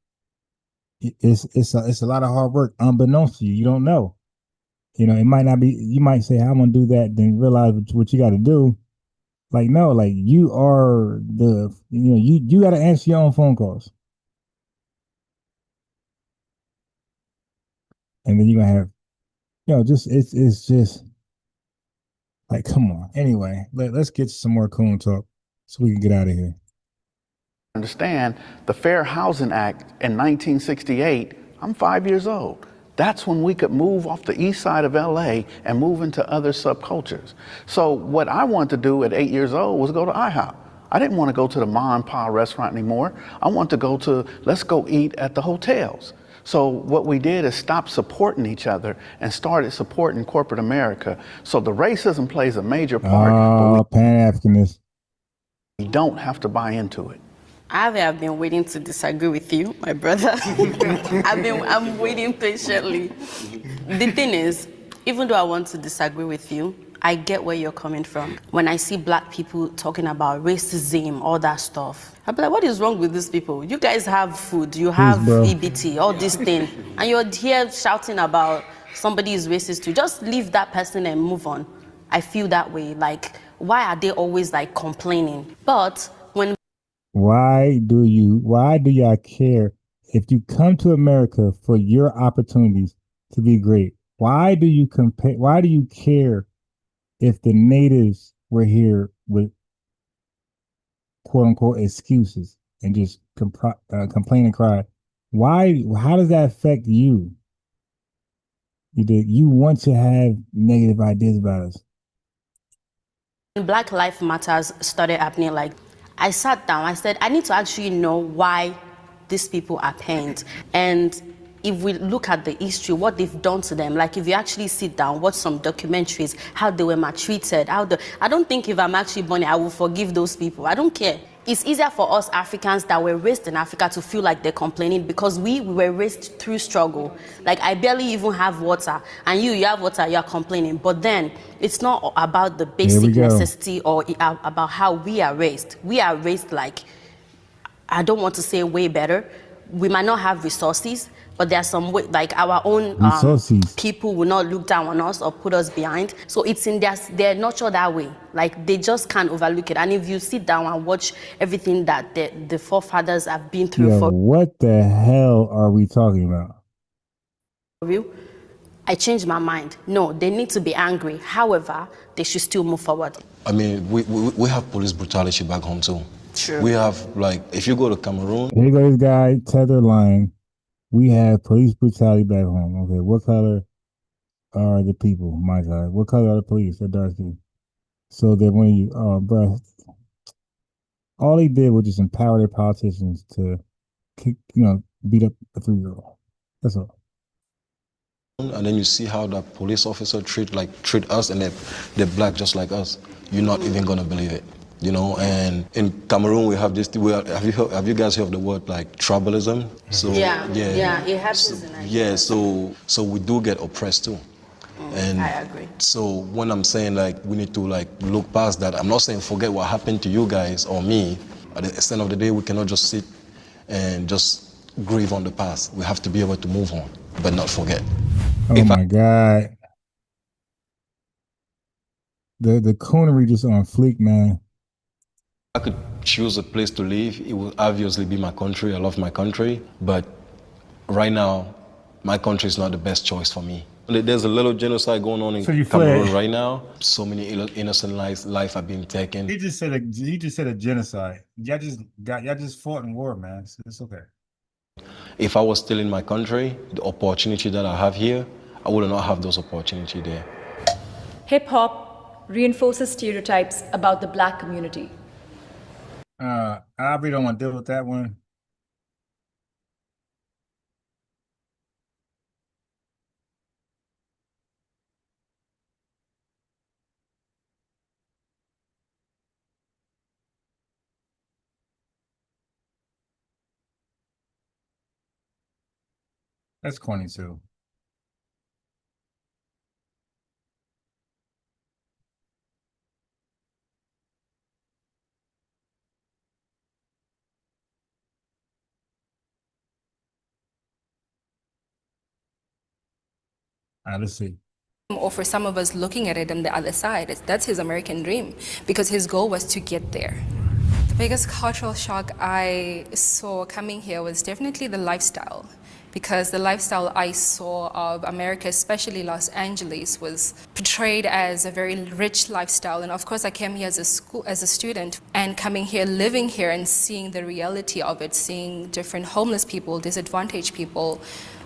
It's a lot of hard work, unbeknownst to you. You don't know. You know, it might not be, you might say, I'm going to do that, then realize what you got to do. Like, no, like you are you got to answer your own phone calls. And then you're going to have, it's just like, come on. Anyway, let's get some more coon talk so we can get out of here. Understand the Fair Housing Act in 1968, I'm 5 years old. That's when we could move off the east side of LA and move into other subcultures. So what I wanted to do at 8 years old was go to IHOP. I didn't want to go to the ma and pa restaurant anymore. I wanted to go to, let's go eat at the hotels. So what we did is stop supporting each other and started supporting corporate America. So the racism plays a major part. But Pan-Africanism. We don't have to buy into it. I've been waiting to disagree with you, my brother. I'm waiting patiently. The thing is, even though I want to disagree with you, I get where you're coming from. When I see black people talking about racism, all that stuff, I'm like, what is wrong with these people? You guys have food, you have EBT, all this thing, and you're here shouting about somebody is racist too. Just leave that person and move on. I feel that way. Like, why are they always like complaining? But when why do y'all care if you come to America for your opportunities to be great? Why do you care if the natives were here with quote unquote excuses and just complain and cry Why? How does that affect you? You want to have negative ideas about us. When Black Lives Matters started happening, like, I sat down, I said, I need to actually know why these people are pained. And if we look at the history, what they've done to them, like if you actually sit down, watch some documentaries, how they were maltreated, I don't think if I'm actually born, I will forgive those people. I don't care. It's easier for us Africans that were raised in Africa to feel like they're complaining because we were raised through struggle. Like, I barely even have water, and you have water, you're complaining. But then it's not about the basic necessity or about how we are raised. We are raised like, I don't want to say way better. We might not have resources, but there are some way, like our own people will not look down on us or put us behind. So it's in their nurture that way. Like, they just can't overlook it. And if you sit down and watch everything that the forefathers have been through for what the hell are we talking about? you, I changed my mind. No, they need to be angry. However, they should still move forward. I mean, we have police brutality back home too. True. We have, like, if you go to Cameroon. Here goes this guy, tether line. We have police brutality back home. Okay, what color are the people? My God, what color are the police? They're dark skin. So that when you, bro, all they did was just empower their politicians to, beat up a 3-year-old. That's all. And then you see how that police officer treat us, and they're black just like us. You're not even gonna believe it, And in Cameroon we have this. Have you guys heard of the word like tribalism? So yeah, it happens. So we do get oppressed too. And I agree. So when I'm saying like we need to like look past that, I'm not saying forget what happened to you guys or me. At the end of the day, we cannot just sit and just grieve on the past. We have to be able to move on, but not forget. Oh my God. The coonery just on fleek, man. I could choose a place to live. It would obviously be my country. I love my country, but right now, my country is not the best choice for me. There's a little genocide going on in Cameroon right now. So many innocent lives are being taken. He just said a genocide. Y'all just fought in war, man. It's okay. If I was still in my country, the opportunity that I have here, I would not have those opportunities there. Hip hop reinforces stereotypes about the Black community. I really don't want to deal with that one. That's corny too. Let's see. Or for some of us looking at it on the other side, that's his American dream, because his goal was to get there. The biggest cultural shock I saw coming here was definitely the lifestyle, because the lifestyle I saw of America, especially Los Angeles, was portrayed as a very rich lifestyle. And of course, I came here as a student, and coming here, living here, and seeing the reality of it, seeing different homeless people, disadvantaged people,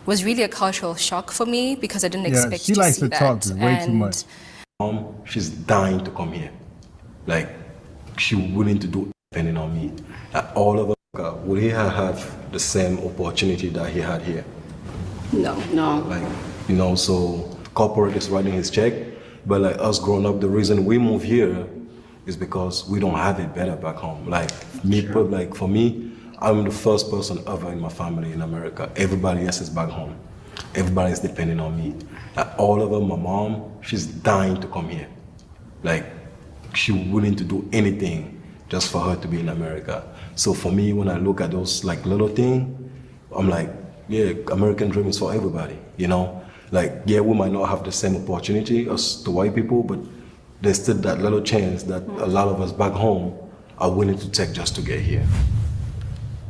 was really a cultural shock for me, because I didn't expect to see that. She likes to talk way too much. She's dying to come here. Like, she's willing to do anything on me. Like, all of us, would he have the same opportunity that he had here? No. Like, so corporate is writing his check, but like us growing up, the reason we move here is because we don't have it better back home. Like for me, I'm the first person ever in my family in America. Everybody else is back home. Everybody is depending on me. Like, all of them, my mom, she's dying to come here. Like, she's willing to do anything just for her to be in America. So for me, when I look at those like little things, I'm like, yeah, American dream is for everybody, Like, yeah, we might not have the same opportunity as the white people, but there's still that little chance that a lot of us back home are willing to take just to get here.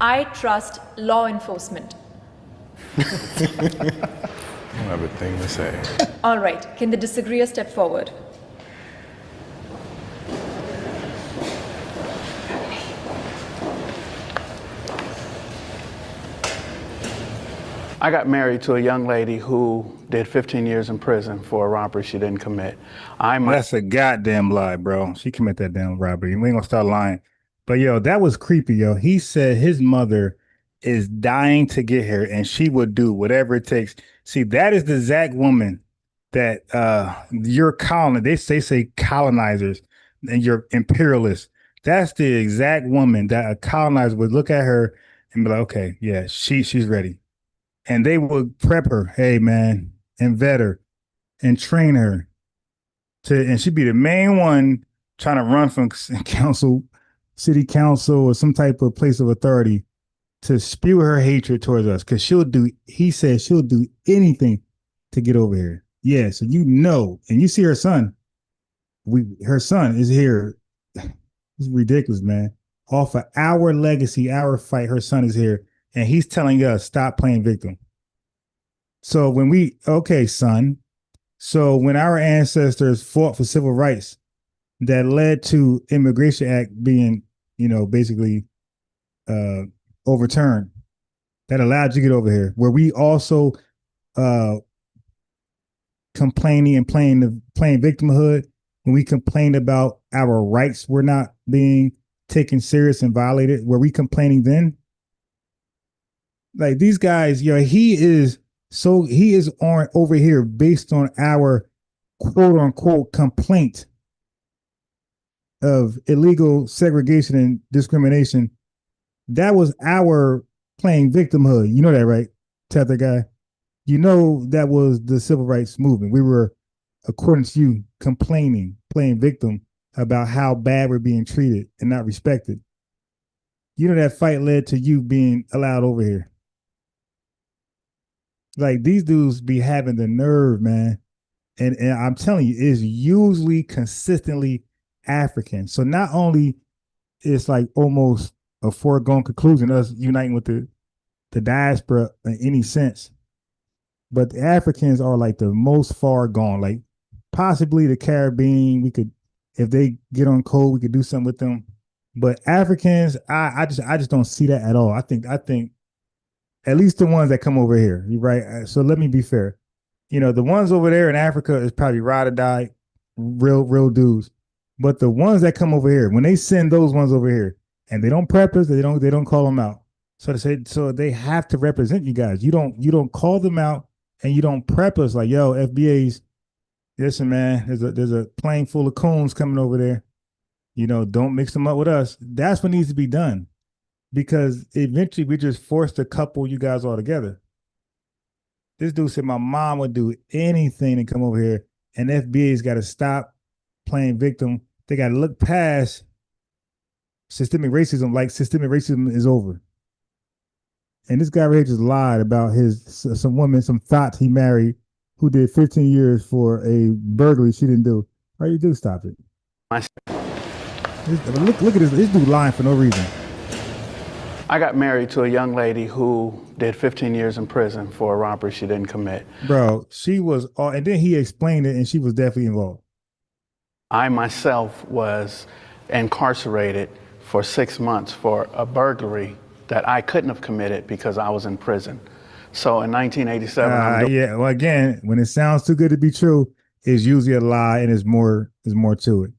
I trust law enforcement. I don't have a thing to say. All right, can the disagreeer step forward? I got married to a young lady who did 15 years in prison for a robbery she didn't commit. That's a goddamn lie, bro. She committed that damn robbery. We ain't gonna start lying. But yo, that was creepy, yo. He said his mother is dying to get here and she would do whatever it takes. See, that is the exact woman that your they say colonizers and your imperialists. That's the exact woman that a colonizer would look at her and be like, okay, yeah, she's ready. And they would prep her, hey man, and vet her and train her and she'd be the main one trying to run from city council or some type of place of authority to spew her hatred towards us. Cause he said she'll do anything to get over here. Yeah. So, and you see her son, her son is here. It's ridiculous, man. Off of our legacy, our fight, her son is here. And he's telling us, stop playing victim. So okay, son. So when our ancestors fought for civil rights that led to Immigration Act being, basically overturned, that allowed you to get over here, where we also complaining and playing victimhood, when we complained about our rights were not being taken serious and violated, were we complaining then? Like these guys, he is on over here based on our quote unquote complaint of illegal segregation and discrimination. That was our playing victimhood. You know that, right? Tether guy. That was the civil rights movement. We were, according to you, complaining, playing victim about how bad we're being treated and not respected. That fight led to you being allowed over here. Like these dudes be having the nerve, man. And I'm telling you, it's usually consistently African. So not only it's like almost a foregone conclusion, us uniting with the diaspora in any sense, but the Africans are like the most far gone. Like possibly the Caribbean, we could, if they get on code, we could do something with them. But Africans, I just don't see that at all. I think at least the ones that come over here, right? So let me be fair. The ones over there in Africa is probably ride or die, real dudes. But the ones that come over here, when they send those ones over here, and they don't prep us, they don't call them out. So they have to represent you guys. You don't call them out, and you don't prep us like, yo, FBAs, listen, man, there's a plane full of coons coming over there. Don't mix them up with us. That's what needs to be done. Because eventually we just forced to couple you guys all together. This dude said my mom would do anything to come over here, and FBA's got to stop playing victim. They got to look past systemic racism, like systemic racism is over. And this guy right here just lied about some woman, some thoughts he married who did 15 years for a burglary she didn't do. All you do, stop it. Look at this dude lying for no reason. I got married to a young lady who did 15 years in prison for a robbery she didn't commit. Bro, she was, and then he explained it, and she was definitely involved. I myself was incarcerated for 6 months for a burglary that I couldn't have committed because I was in prison. So in 1987, yeah. Well, again, when it sounds too good to be true, it's usually a lie, and there's more to it.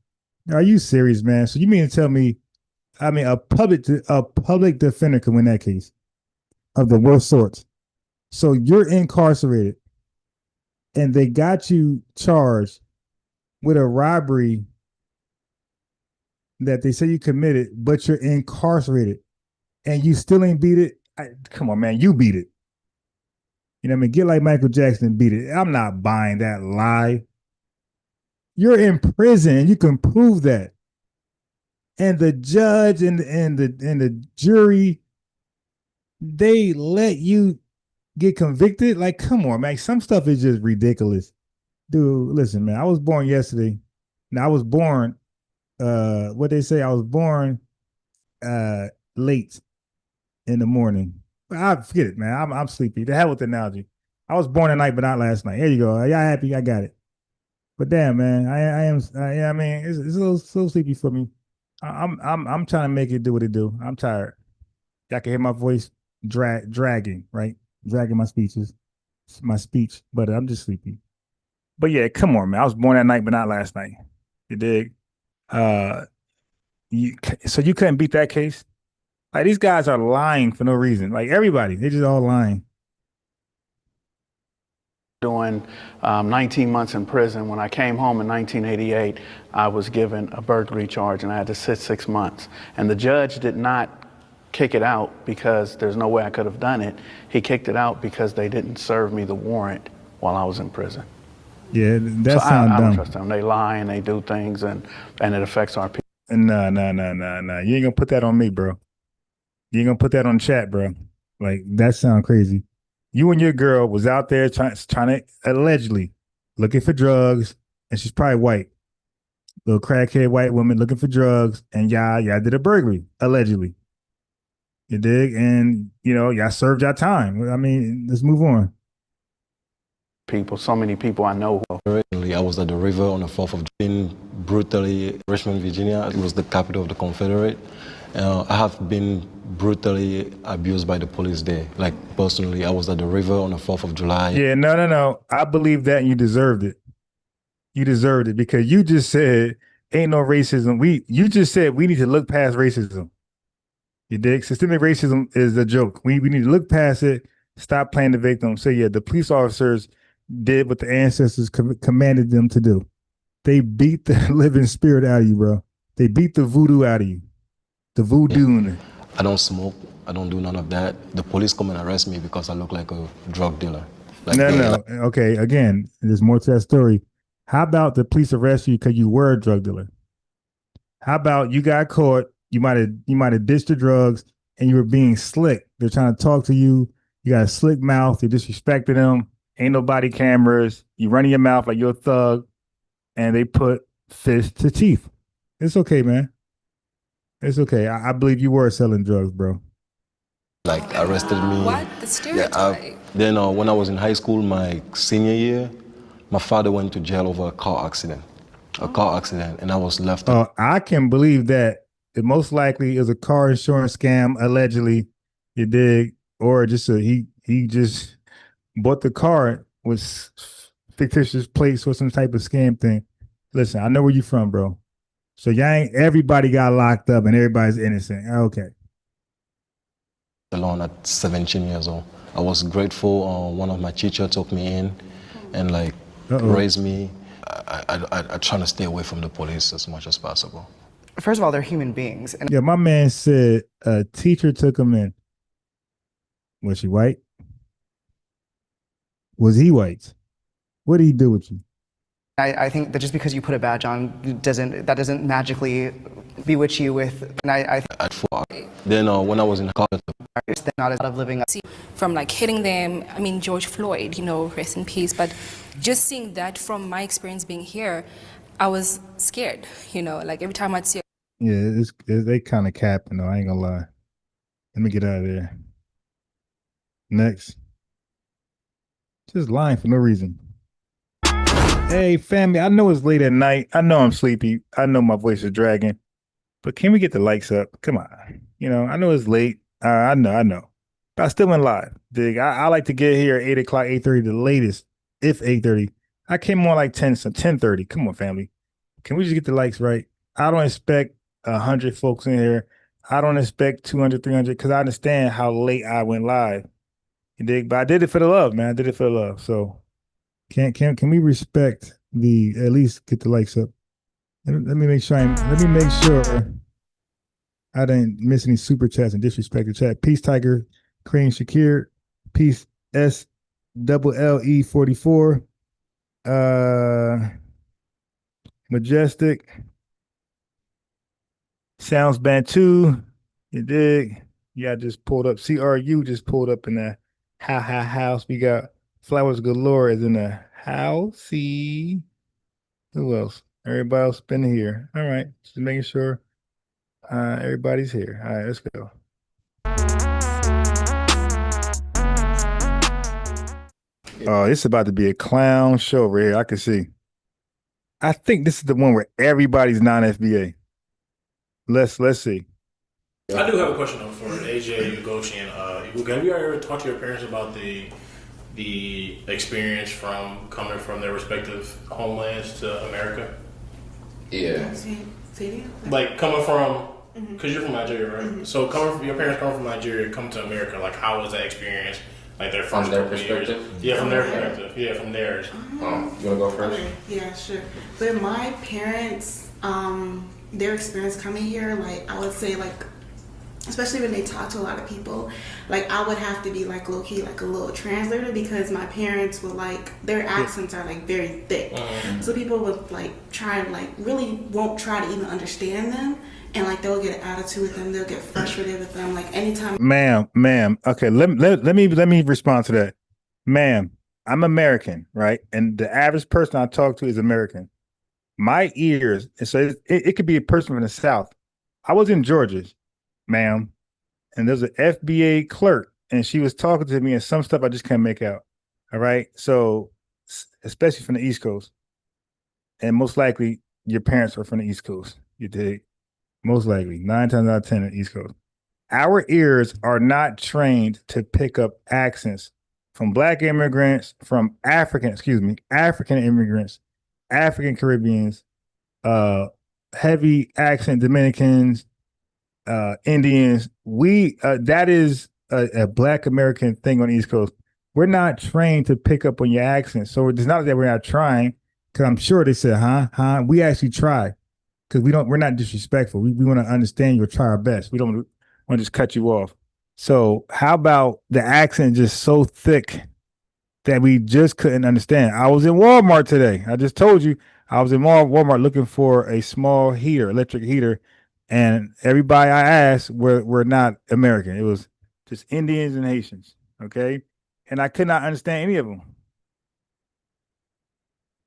Are you serious, man? So you mean to tell me? I mean, a public defender can win that case of the worst sorts. So you're incarcerated, and they got you charged with a robbery that they say you committed, but you're incarcerated, and you still ain't beat it. Come on, man, you beat it. Get like Michael Jackson and beat it. I'm not buying that lie. You're in prison, and you can prove that. And the judge and the jury, they let you get convicted. Like, come on, man. Some stuff is just ridiculous. Dude, listen, man. I was born yesterday. Now I was born, what they say, I was born late in the morning. I forget it, man. I'm sleepy. The hell with the analogy. I was born at night, but not last night. There you go. Y'all happy? I got it. But damn, man, I am. Yeah, I mean, it's a little sleepy for me. I'm trying to make it do what it do. I'm tired. Y'all can hear my voice dragging, right? dragging my speech, but I'm just sleepy. But yeah, come on, man. I was born that night, but not last night. You dig? So you couldn't beat that case? Like these guys are lying for no reason. Like everybody, they just all lying. Doing 19 months in prison. When I came home in 1988, I was given a burglary charge and I had to sit 6 months. And the judge did not kick it out because there's no way I could have done it. He kicked it out because they didn't serve me the warrant while I was in prison. Yeah, that So sounds I dumb. don't trust them. They lie and they do things and it affects our people. Nah. You ain't gonna put that on me, bro. You ain't gonna put that on chat, bro. Like that sounds crazy. You and your girl was out there trying to allegedly looking for drugs, and she's probably white, little crackhead white woman looking for drugs, and y'all did a burglary allegedly. You dig? And y'all served your time. I mean, let's move on. People, so many people I know. I was at the river on the 4th of June, brutally, Richmond, Virginia. It was the capital of the Confederate. I have been brutally abused by the police there. Like personally, I was at the river on the 4th of July. Yeah, no. I believe that, and you deserved it. You deserved it because you just said ain't no racism. You just said we need to look past racism. You dig? Systemic racism is a joke. We need to look past it. Stop playing the victim. Say, yeah, the police officers did what the ancestors commanded them to do. They beat the living spirit out of you, bro. They beat the voodoo out of you. The voodoo. Yeah. I don't smoke. I don't do none of that. The police come and arrest me because I look like a drug dealer. Like No. Okay, again, there's more to that story. How about the police arrest you because you were a drug dealer? How about you got caught, you might have ditched the drugs, and you were being slick. They're trying to talk to you. You got a slick mouth. You're disrespecting them. Ain't no body cameras. You running your mouth like you're a thug, and they put fist to teeth. It's okay, man. It's okay. I believe you were selling drugs, bro. Like arrested me. What? The stereotype. Yeah, then when I was in high school, my senior year, my father went to jail over a car accident. And I was left. I can believe that. It most likely is a car insurance scam, allegedly. You dig? Or just he just bought the car with fictitious plates or some type of scam thing. Listen, I know where you from, bro. So everybody got locked up and everybody's innocent. Okay. Alone at 17 years old. I was grateful. One of my teachers took me in and raised me. I try to stay away from the police as much as possible. First of all, they're human beings. And yeah, my man said a teacher took him in. Was she white? Was he white? What did he do with you? I think that just because you put a badge on doesn't magically bewitch you with. And At 4. Then when I was in college, they're not as out of living up. From hitting them, I mean George Floyd, rest in peace. But just seeing that from my experience being here, I was scared. Like every time I'd see. Yeah, they kind of capping though. I ain't gonna lie. Let me get out of there. Next. Just lying for no reason. Hey, family, I know it's late at night. I know I'm sleepy. I know my voice is dragging. But can we get the likes up? Come on. I know it's late. I know. But I still went live. Dig. I like to get here at 8 o'clock, 8:30, the latest, if 8:30. I came on like 10, so 10:30. Come on, family. Can we just get the likes right? I don't expect 100 folks in here. I don't expect 200, 300, because I understand how late I went live. You dig? But I did it for the love, man. I did it for the love. So can we respect at least get the likes up? Let me make sure I didn't miss any super chats and disrespect the chat. Peace Tiger, Cream Shakir, Peace SLLE44, Majestic, Sounds Bantu, you dig? Yeah, just pulled up. CRU just pulled up in the house. We got Flowers Galore is in the house. See who else? Everybody else been here. All right, just making sure everybody's here. All right, let's go. Oh, it's about to be a clown show right here. I can see. I think this is the one where everybody's non-FBA. Let's see. I do have a question though for AJ, Ugochi, and have you ever talked to your parents about the experience from coming from their respective homelands to America? Yeah. Like coming from, because you're from Nigeria, right? So your parents come from Nigeria, come to America. Like, how was that experience? Like their first From their couple years? perspective? Yeah, from their perspective. Yeah, from theirs. You want to go first? Okay, yeah, sure. But my parents, their experience coming here, like I would say, like especially when they talk to a lot of people, like I would have to be like low key like a little translator because my parents would like their accents are like very thick. So people would like try and like really won't try to even understand them, and like they'll get an attitude with them, they'll get frustrated with them. Like anytime. Ma'am. Okay, let me respond to that. Ma'am, I'm American, right? And the average person I talk to is American. My ears, and so it could be a person from the South. I was in Georgia, ma'am, and there's an FBA clerk, and she was talking to me, and some stuff I just can't make out. All right, so especially from the East Coast, and most likely your parents are from the East Coast. You dig? Most likely, 9 times out of 10 on the East Coast. Our ears are not trained to pick up accents from Black immigrants, from African immigrants, African Caribbeans, heavy accent Dominicans, Indians. That is a Black American thing on the East Coast. We're not trained to pick up on your accent. So it's not that we're not trying, because I'm sure they said, huh? We actually try, because we're not disrespectful. We want to understand you, or try our best. We don't want to just cut you off. So how about the accent just so thick that we just couldn't understand? I was in Walmart today. I just told you I was in Walmart looking for a small heater, electric heater, and everybody I asked were not American. It was just Indians and Haitians, okay? And I could not understand any of them.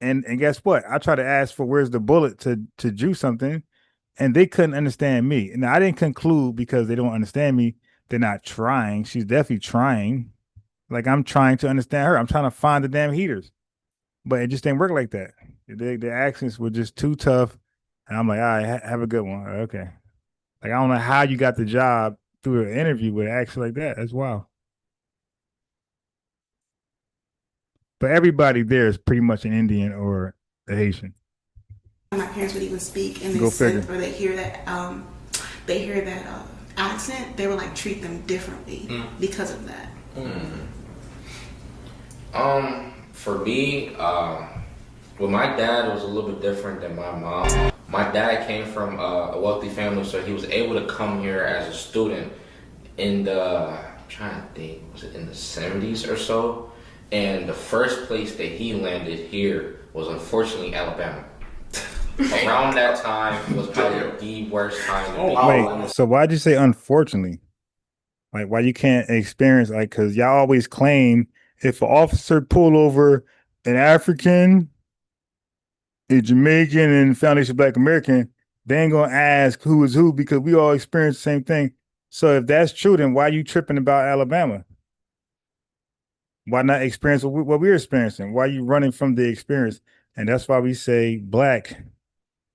And guess what? I tried to ask for where's the bullet to do something, and they couldn't understand me. And I didn't conclude because they don't understand me, they're not trying. She's definitely trying. Like I'm trying to understand her. I'm trying to find the damn heaters. But it just didn't work like that. The accents were just too tough. And I'm like, all right, have a good one. Okay. Like, I don't know how you got the job through an interview with an accent like that. That's wild. But everybody there is pretty much an Indian or a Haitian. My parents would even speak in this sense where they hear that accent, they would like treat them differently because of that. For me, well, my dad was a little bit different than my mom. My dad came from a wealthy family, so he was able to come here as a student in I'm trying to think, was it in the 70s or so? And the first place that he landed here was unfortunately Alabama. Around that time was probably the worst time to be. Wait, so why'd you say unfortunately? Like, why you can't experience, like, because y'all always claim if an officer pull over an African, a Jamaican, and Foundation Black American, they ain't gonna ask who is who because we all experience the same thing. So if that's true, then why are you tripping about Alabama? Why not experience what we're experiencing? Why are you running from the experience? And that's why we say Black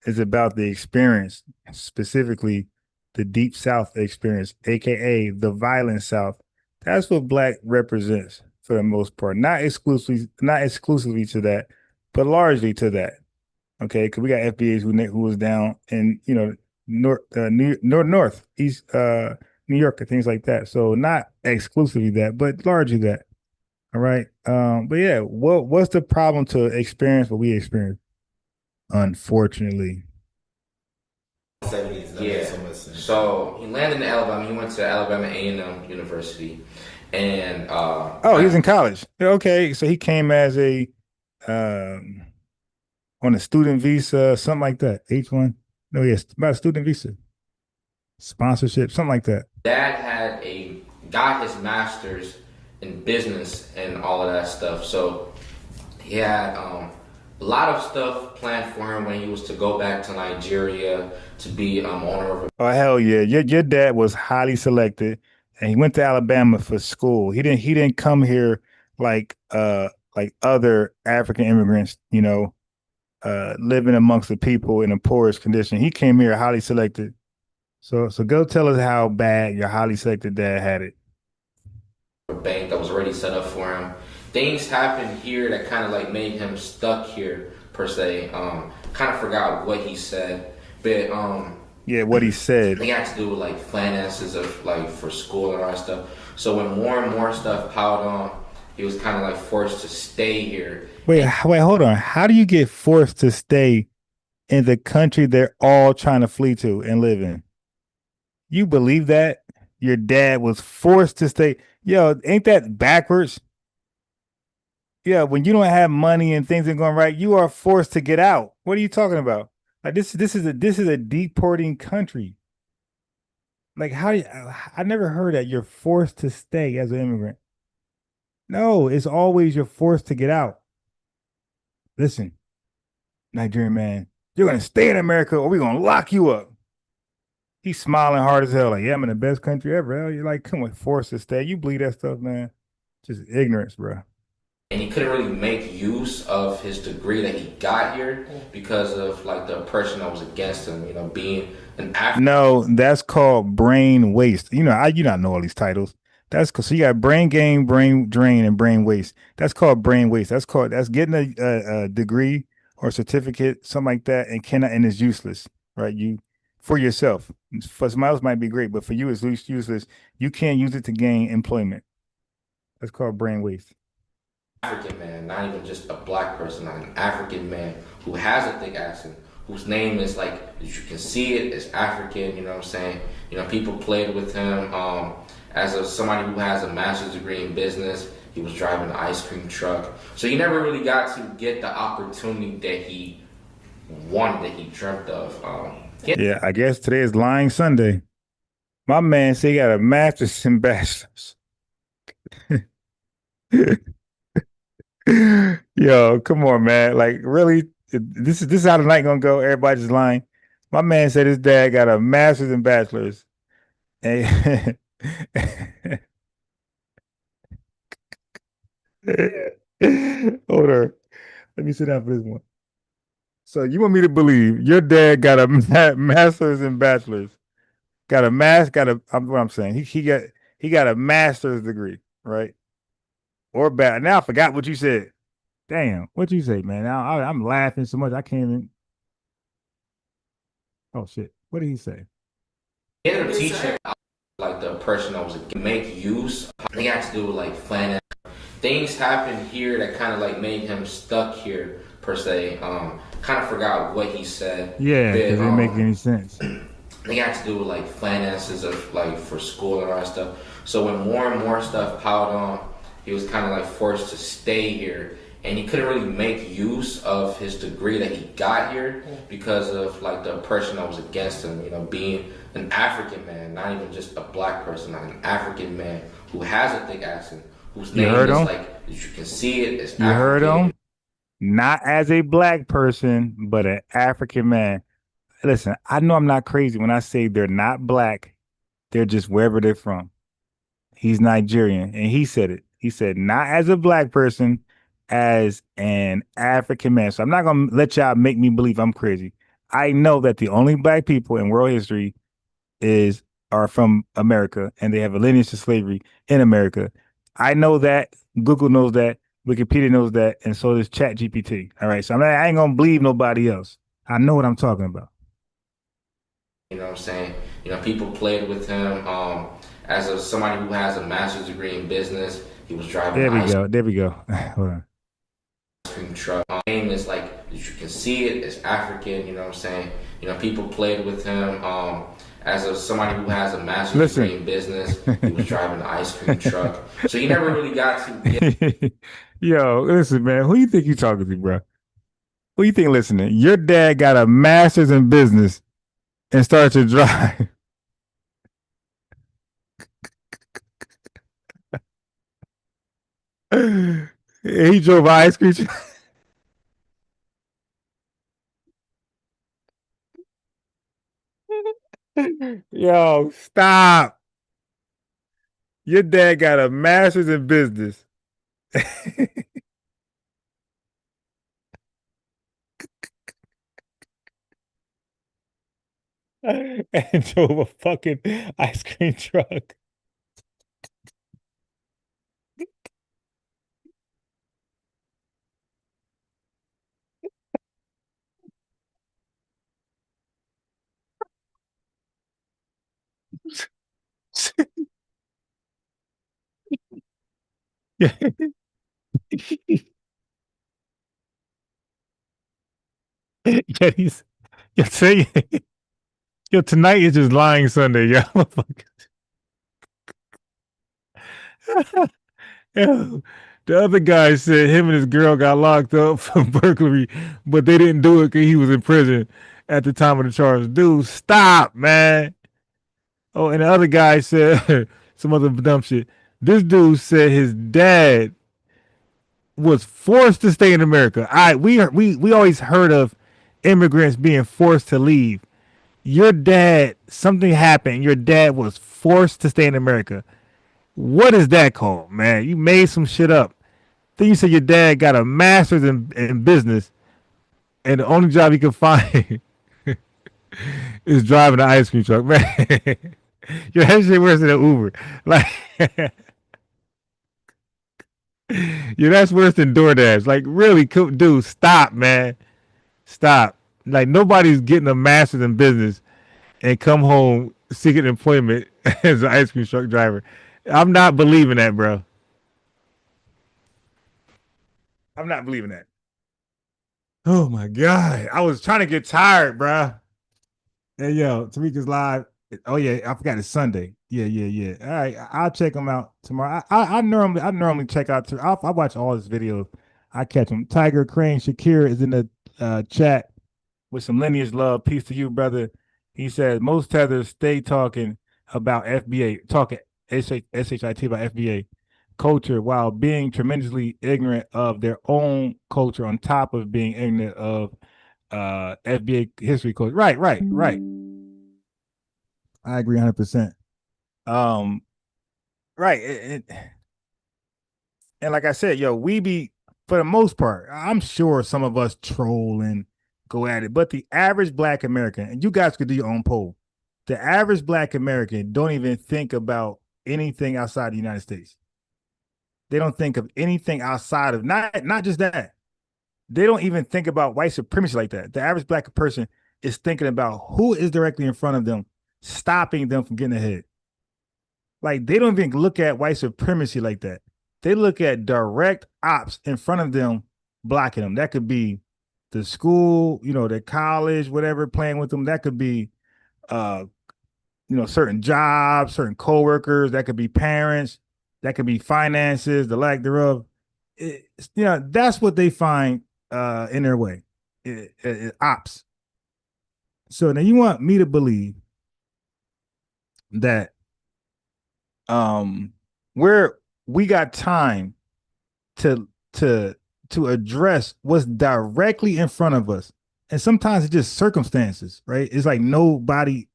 is about the experience, specifically the Deep South experience, aka the violent South. That's what Black represents for the most part. Not exclusively to that, but largely to that. Okay, because we got FBAs who was down in north, east, New York, and things like that. So not exclusively that, but largely that. All right. But yeah, what's the problem to experience what we experience? Unfortunately. 70s, yeah. So he landed in Alabama. He went to Alabama A&M University, and he was in college. Okay, so he came as a on a student visa, something like that. H1. No, yes, about a student visa, sponsorship, something like that. Dad got his master's in business and all of that stuff. So he had a lot of stuff planned for him when he was to go back to Nigeria to be owner of. Oh hell yeah! Your dad was highly selected, and he went to Alabama for school. He didn't come here like other African immigrants, living amongst the people in the poorest condition. He came here highly selected So go tell us how bad your highly selected dad had it. A bank that was already set up for him. Things happened here that kind of like made him stuck here per se. Kind of forgot what he said, but Yeah, what he said. they had to do with like finances of like for school and all that stuff. So when more and more stuff piled on, he was kind of like forced to stay here. Wait, hold on. How do you get forced to stay in the country they're all trying to flee to and live in? You believe that? Your dad was forced to stay. Yo, ain't that backwards? Yeah, when you don't have money and things ain't going right, you are forced to get out. What are you talking about? Like this is a deporting country. Like how do you, I never heard that you're forced to stay as an immigrant. No, it's always you're forced to get out. Listen, Nigerian man, you're gonna stay in America or we're gonna lock you up. He's smiling hard as hell, like, yeah, I'm in the best country ever. Hell, you're like, come on, forced to stay. You believe that stuff, man. Just ignorance, bro. And he couldn't really make use of his degree that he got here because of like the oppression that was against him, you know, being an African. No, that's called brain waste. You know, you not know all these titles. That's so you got brain gain, brain drain, and brain waste. That's called brain waste. That's getting a degree or certificate, something like that, and it's useless, right? You for yourself. For somebody else might be great, but for you it's useless. You can't use it to gain employment. That's called brain waste. African man, not even just a black person, like an African man who has a thick accent, whose name is like, as you can see it, is African, you know what I'm saying? You know, people played with him somebody who has a master's degree in business. He was driving an ice cream truck. So he never really got to get the opportunity that he wanted, that he dreamt of. Yeah, I guess today is Lying Sunday. My man said he got a master's and bachelor's. Yo, come on, man. Like, really? This is how the night gonna go. Everybody just lying. My man said his dad got a master's and bachelor's. And hold on. Let me sit down for this one. So you want me to believe your dad got a master's and bachelor's? Got a what I'm saying. He got a master's degree, right? Or bad. Now I forgot what you said. Damn, what you say, man? Now I'm laughing so much I can't even. Oh shit! What did he say? He ended up teaching like the oppression that was make use. They had to do with like finance. Things happened here that kind of like made him stuck here per se. Kind of forgot what he said. Yeah, because it didn't make any sense. They had to do with like finances of like for school and all that stuff. So when more and more stuff piled on, he was kind of like forced to stay here. And he couldn't really make use of his degree that he got here because of like the oppression that was against him, you know, being an African man, not even just a black person, like an African man who has a thick accent, whose name is like, as you can see it, is African. You heard him? Not as a black person, but an African man. Listen, I know I'm not crazy when I say they're not black. They're just wherever they're from. He's Nigerian, and he said it. He said, not as a black person, as an African man. So I'm not going to let y'all make me believe I'm crazy. I know that the only black people in world history are from America, and they have a lineage to slavery in America. I know that. Google knows that. Wikipedia knows that. And so does ChatGPT. All right. So I ain't going to believe nobody else. I know what I'm talking about. You know what I'm saying? You know, people played with him somebody who has a master's degree in business. He was driving There we go. Hold on. Cream truck. Name is like, as you can see it, is African, you know what I'm saying? You know, people played with him somebody who has a master's degree in business. He was driving an ice cream truck. So he never really got to get. Yo, listen, man, who you think you talking to, bro? Who you think listening? Your dad got a master's in business and started to drive. He drove an ice cream truck. Yo, stop. Your dad got a master's in business. and drove a fucking ice cream truck. Yeah. Yeah, yo, say, yo, tonight is just lying Sunday, yo. Yo, the other guy said him and his girl got locked up for burglary, but they didn't do it because he was in prison at the time of the charge. Dude, stop, man. Oh, and the other guy said some other dumb shit. This dude said his dad was forced to stay in America. We always heard of immigrants being forced to leave. Your dad, something happened. Your dad was forced to stay in America. What is that called, man? You made some shit up. Then you said your dad got a master's in business, and the only job he could find is driving an ice cream truck, man. Yo, that shit worse than an Uber. Like, yeah, that's worse than DoorDash. Like, really, dude, stop, man. Stop. Like, nobody's getting a master's in business and come home seeking employment as an ice cream truck driver. I'm not believing that, bro. I'm not believing that. Oh my God. I was trying to get tired, bro. Hey, yo, Tamika's live. Oh yeah, I forgot it's Sunday. Yeah. All right, I'll check them out tomorrow. I normally check out. I watch all his videos. I catch them. Tiger Crane Shakir is in the chat with some lineage love. Peace to you, brother. He says most tethers stay talking about FBA, talking SHIT about FBA culture while being tremendously ignorant of their own culture on top of being ignorant of FBA history culture. Right. I agree 100%. Right. And like I said, yo, we be, for the most part, I'm sure some of us troll and go at it, but the average Black American, and you guys could do your own poll, the average Black American don't even think about anything outside the United States. They don't think of anything outside of, not just that. They don't even think about white supremacy like that. The average Black person is thinking about who is directly in front of them, stopping them from getting ahead. Like, they don't even look at white supremacy like that. They look at direct ops in front of them, blocking them. That could be the school, the college, whatever, playing with them. That could be, certain jobs, certain coworkers. That could be parents. That could be finances, the lack thereof. That's what they find in their way, ops. So now you want me to believe that we got time to address what's directly in front of us. And sometimes it's just circumstances, right? It's like nobody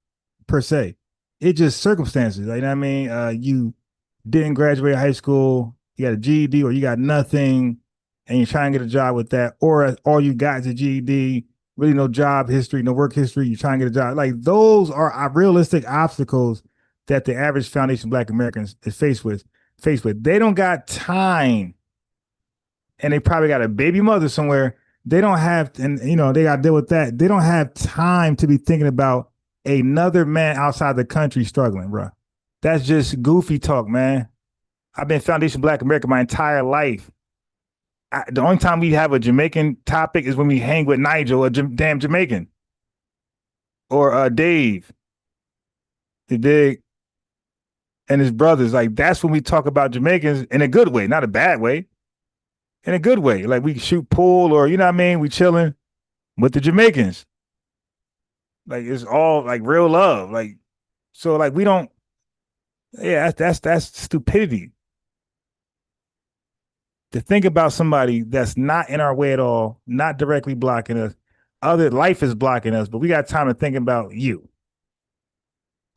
per se. It's just circumstances. Like, I mean, you didn't graduate high school, you got a GED, or you got nothing, and you're trying to get a job with that, or all you got is a GED, really no job history, no work history, you're trying to get a job. Like, those are realistic obstacles that the average foundation Black Americans is faced with. They don't got time, and they probably got a baby mother somewhere. They don't have, and they got to deal with that. They don't have time to be thinking about another man outside the country struggling, bro. That's just goofy talk, man. I've been Foundation Black America my entire life. The only time we have a Jamaican topic is when we hang with Nigel, a damn Jamaican, or Dave. You dig? And his brothers. Like, that's when we talk about Jamaicans in a good way, not a bad way. In a good way. Like, we shoot pool, or you know what I mean? We chilling with the Jamaicans. Like, it's all like real love. Like, so like we don't. Yeah, that's stupidity. To think about somebody that's not in our way at all, not directly blocking us. Other life is blocking us, but we got time to think about you.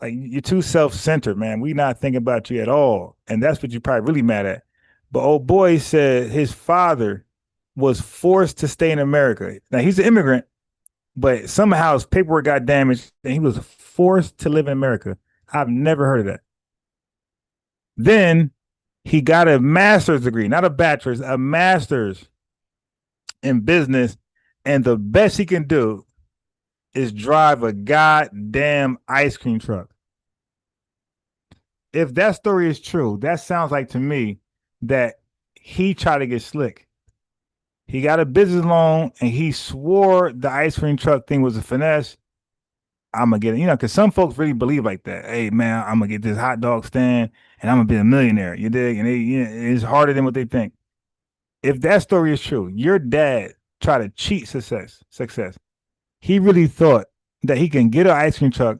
Like, you're too self-centered, man. We not thinking about you at all. And that's what you're probably really mad at. But old boy said his father was forced to stay in America. Now, he's an immigrant, but somehow his paperwork got damaged and he was forced to live in America. I've never heard of that. Then he got a master's degree, not a bachelor's, a master's in business. And the best he can do is drive a goddamn ice cream truck. If that story is true, that sounds like to me that he tried to get slick. He got a business loan and he swore the ice cream truck thing was a finesse. I'm gonna get it, you know, because some folks really believe like that. Hey man, I'm gonna get this hot dog stand and I'm gonna be a millionaire. You dig? And it's harder than what they think. If that story is true, your dad tried to cheat success. He really thought that he can get an ice cream truck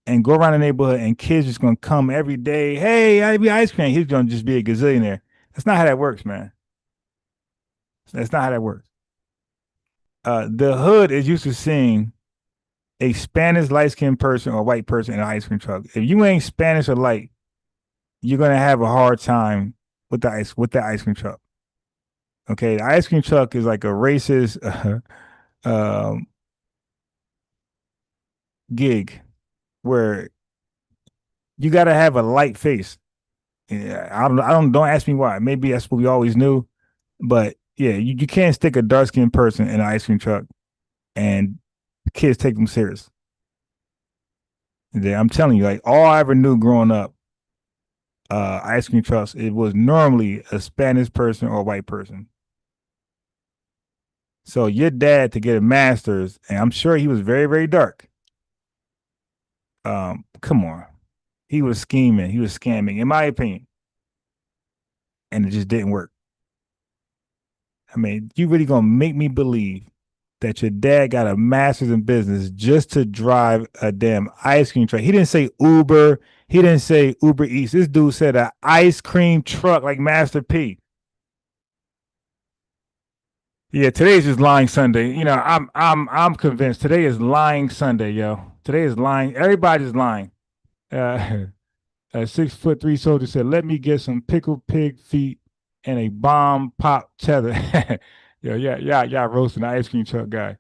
and go around the neighborhood and kids just gonna come every day. Hey, I be ice cream. He's gonna just be a gazillionaire. That's not how that works, man. That's not how that works. The hood is used to seeing a Spanish light-skinned person or white person in an ice cream truck. If you ain't Spanish or light, you're gonna have a hard time with the ice cream truck. Okay, the ice cream truck is like a racist gig where you gotta have a light face. Yeah, don't ask me why. Maybe that's what we always knew, but yeah, you can't stick a dark-skinned person in an ice cream truck and kids take them serious. I'm telling you, like all I ever knew growing up, ice cream trucks, it was normally a Spanish person or a white person. So your dad to get a master's, and I'm sure he was very, very dark. Come on. He was scheming, he was scamming, in my opinion. And it just didn't work. I mean, you really gonna make me believe that your dad got a master's in business just to drive a damn ice cream truck? He didn't say Uber. He didn't say Uber Eats. This dude said an ice cream truck like Master P. Yeah, today's just lying Sunday. You know, I'm convinced today is lying Sunday, yo. Today is lying. Everybody's lying. A 6'3" soldier said, "Let me get some pickled pig feet and a bomb pop tether." Y'all roasting the ice cream truck guy.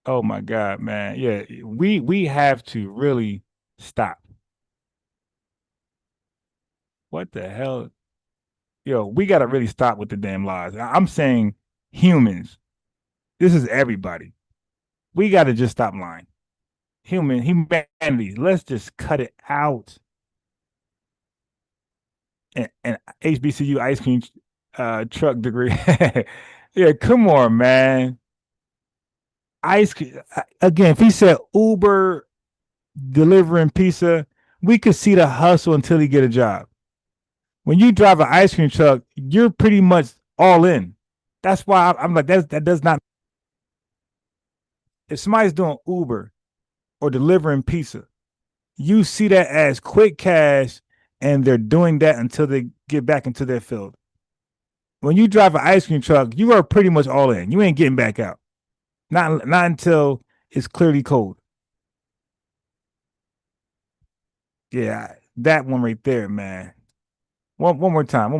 Oh my God, man. Yeah, we have to really stop. What the hell? Yo, we got to really stop with the damn lies. I'm saying humans. This is everybody. We got to just stop lying. Humanity. Let's just cut it out. And HBCU ice cream truck degree. Yeah, come on, man. Ice cream again. If he said Uber delivering pizza, we could see the hustle until he get a job. When you drive an ice cream truck, you're pretty much all in. That's why I'm like that does not. If somebody's doing Uber or delivering pizza, you see that as quick cash, and they're doing that until they get back into their field. When you drive an ice cream truck, you are pretty much all in. You ain't getting back out. Not until it's clearly cold. Yeah, that one right there, man. One more time.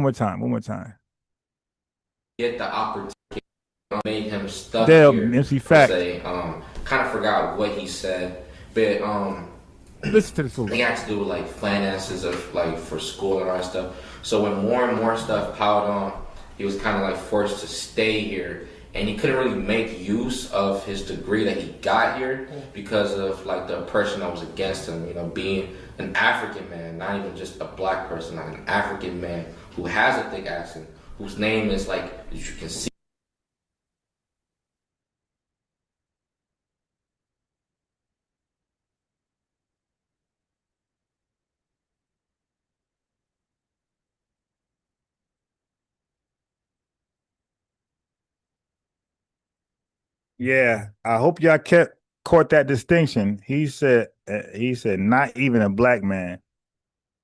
Get the opportunity, made him stuck Dale, here. MC Fact. Kind of forgot what he said, but listen to the fool. They had to do with like finances of like for school and all that stuff. So when more and more stuff piled on, he was kind of like forced to stay here, and he couldn't really make use of his degree that he got here because of like the person that was against him. You know, being an African man, not even just a black person, like an African man who has a thick accent, whose name is like, as you can see. Yeah, I hope y'all caught that distinction. He said not even a black man,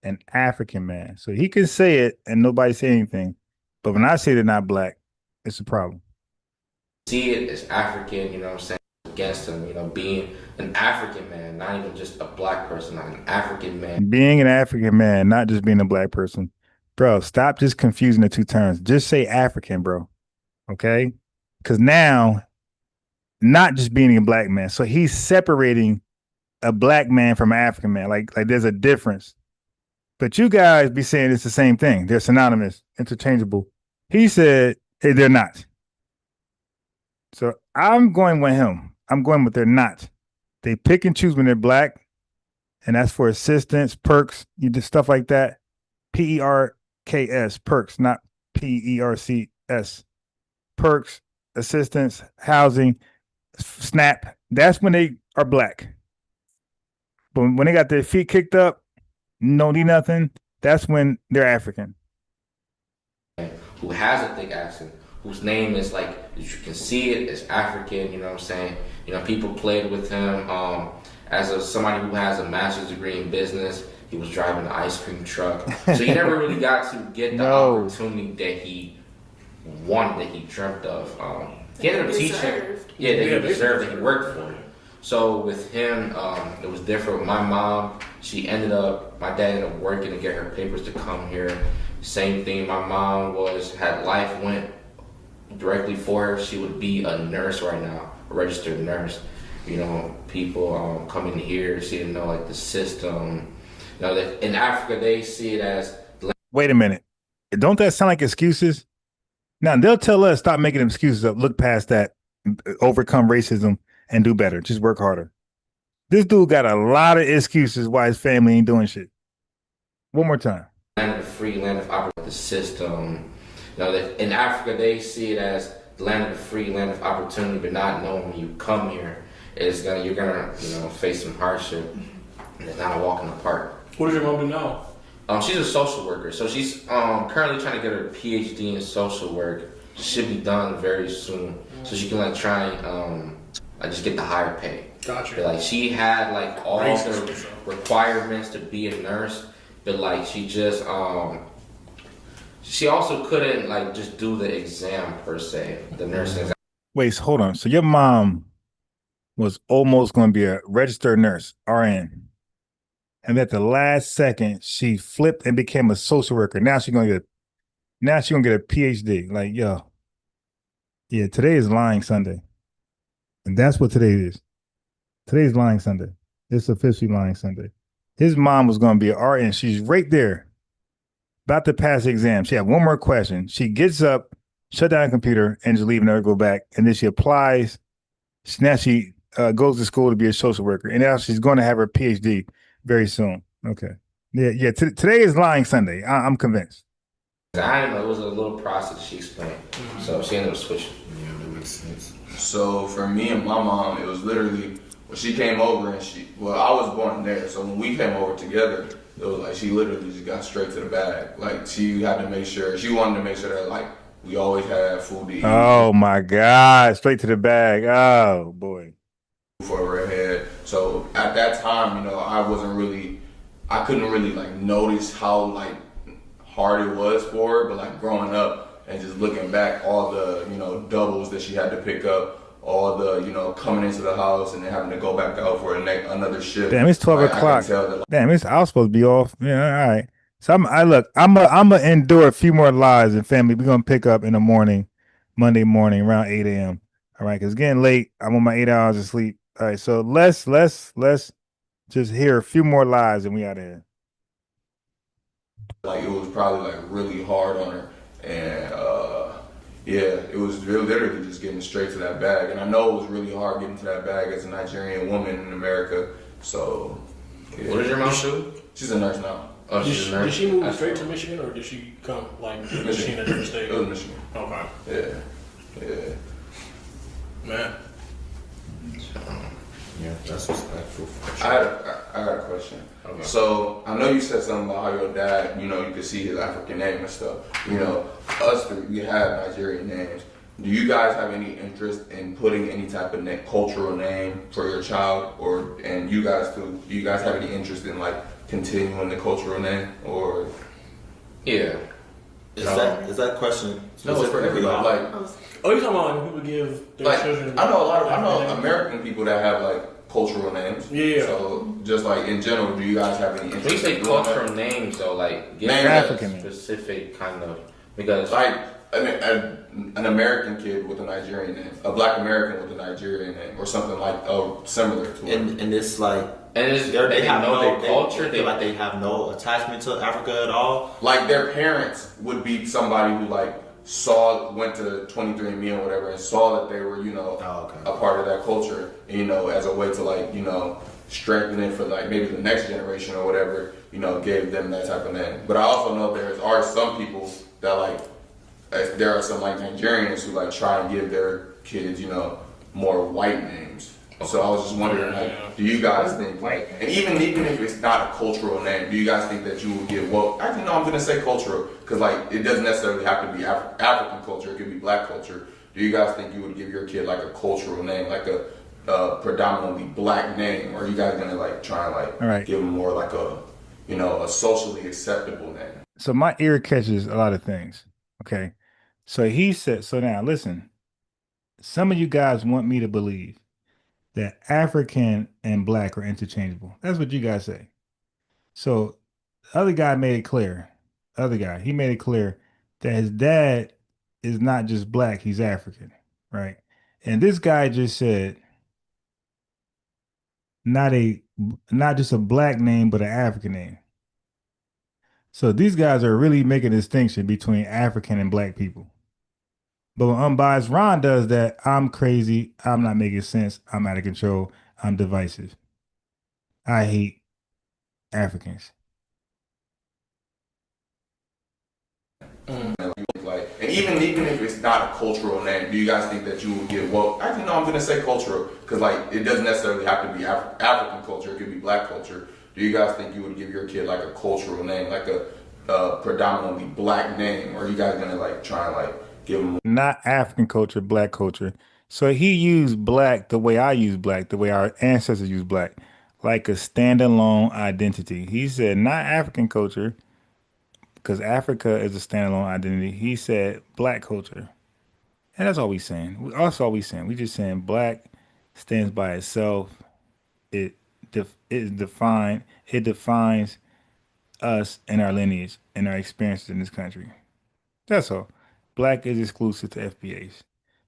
an African man. So he can say it and nobody say anything. But when I say they're not black, it's a problem. See it as African, you know what I'm saying, against him, you know, being an African man, not even just a black person, like an African man. Being an African man, not just being a black person. Bro, stop just confusing the two terms. Just say African, bro. Okay? Because now, not just being a black man. So he's separating a black man from an African man. Like there's a difference. But you guys be saying it's the same thing. They're synonymous, interchangeable. He said, hey, they're not. So I'm going with him. I'm going with they're not. They pick and choose when they're black, and that's for assistance, perks, you do stuff like that. PERKS, perks, not PERCS. Perks, assistance, housing, SNAP. That's when they are black. But when they got their feet kicked up, no need nothing, that's when they're African. Who has a thick accent, whose name is like, you can see it as African, you know what I'm saying? You know, people played with him as somebody who has a master's degree in business. He was driving an ice cream truck. So he never really got to get the opportunity that he wanted, that he dreamt of. He ended up teaching, that he deserved, that he worked for. So with him, it was different. With my mom, my dad ended up working to get her papers to come here. Same thing, my mom had life went directly for her. She would be a nurse right now, a registered nurse. You know, people coming here, see to know like the system. You know, that in Africa, they see it as... Wait a minute. Don't that sound like excuses? Now, they'll tell us, stop making excuses up, look past that, overcome racism, and do better. Just work harder. This dude got a lot of excuses why his family ain't doing shit. One more time. Land of the free, land of opportunity, the system. You know, that in Africa, they see it as the land of the free, land of opportunity, but not knowing when you come here, you're gonna face some hardship. And it's not a walk in the park. What does your mom do now? She's a social worker, so she's currently trying to get her PhD in social work. Should be done very soon, so she can try and just get the higher pay. Gotcha. But, she had all the requirements to be a nurse, but she just she also couldn't just do the exam per se, the nursing exam. Wait, hold on. So your mom was almost going to be a registered nurse, RN. And at the last second, she flipped and became a social worker. Now she's gonna get a PhD. Yeah, today is Lying Sunday. And that's what today is. Today is Lying Sunday. It's officially Lying Sunday. His mom was gonna be an RN. She's right there, about to pass the exam. She had one more question. She gets up, shut down the computer, and just leave and never go back. And then she applies. Now she goes to school to be a social worker. And now she's going to have her PhD very soon. Okay. Yeah. Today is Lying Sunday. I'm convinced. I didn't know. It was a little process she explained. So she ended up switching. Yeah, that makes sense. So for me and my mom, it was literally when she came over and I was born there. So when we came over together, it was she literally just got straight to the bag. She had to make sure, she wanted to make sure that we always had food to eat. Oh my God. Straight to the bag. Oh boy. For her head. So at that time, I couldn't really notice how hard it was for her, but growing up and just looking back, all the doubles that she had to pick up, all the coming into the house and then having to go back out for another shift. Damn, it's 12 o'clock. Damn, I was supposed to be off. Yeah, all right. So I'm gonna endure a few more lives and family. We're gonna pick up in the morning, Monday morning around 8 a.m. All right, because it's getting late. I'm on my 8 hours of sleep. All right, so let's just hear a few more lies and we out of here. It was probably really hard on her, and it was literally just getting straight to that bag. And I know it was really hard getting to that bag as a Nigerian woman in America. So, yeah. What does your mom do? She's a nurse now. Oh, she's a nurse. Did she move straight to Michigan, or did she come to Michigan, a different state? It was Michigan. Okay. Yeah. Man. Yeah, that's respectful. I got a question. Okay. So I know you said something about how your dad, you could see his African name and stuff. Us three, we have Nigerian names. Do you guys have any interest in putting any type of cultural name for your child, and you guys too? Do you guys have any interest in continuing the cultural name, or? Yeah. Is that question? No, it's for everybody. You're talking about when people give their children? I know American people that have cultural names. Yeah. So just in general, do you guys have any interest? When you say cultural names though, give African a specific kind of, because an American kid with a Nigerian name, a Black American with a Nigerian name, or something like similar to it. And it's like, and they have know no their culture. They feel like they have no attachment to Africa at all. Like their parents would be somebody who like went to 23andMe or whatever and saw that they were, a part of that culture, as a way to like, strengthen it for like maybe the next generation or whatever, gave them that type of name. But I also know there are some people that like, there are some like Nigerians who like try and give their kids, more white names. So I was just wondering, like, do you guys think like, and even if it's not a cultural name, do you guys think that you would give? Well, actually, no, I'm gonna say cultural because like it doesn't necessarily have to be African culture; it could be Black culture. Do you guys think you would give your kid like a cultural name, like a predominantly Black name, or are you guys gonna like try and like give them more like a socially acceptable name? So my ear catches a lot of things. Okay, so he said. So now listen, some of you guys want me to believe that African and Black are interchangeable. That's what you guys say. So the other guy made it clear. He made it clear that his dad is not just Black, he's African, right? And this guy just said not just a Black name, but an African name. So these guys are really making a distinction between African and Black people. But when Unbiased Ron does that, I'm crazy, I'm not making sense, I'm out of control, I'm divisive. I hate Africans. Like, and even if it's not a cultural name, do you guys think that you would give? Well, actually, no, I'm gonna say cultural because like it doesn't necessarily have to be African culture; it could be Black culture. Do you guys think you would give your kid like a cultural name, like a predominantly Black name, or are you guys gonna like try and like give them not African culture, Black culture? So he used Black the way I use Black, the way our ancestors used Black, like a standalone identity. He said not African culture, because Africa is a standalone identity. He said Black culture. And that's all we saying. That's all we saying. We just saying Black stands by itself. It defines us and our lineage and our experiences in this country. That's all. Black is exclusive to FBAs.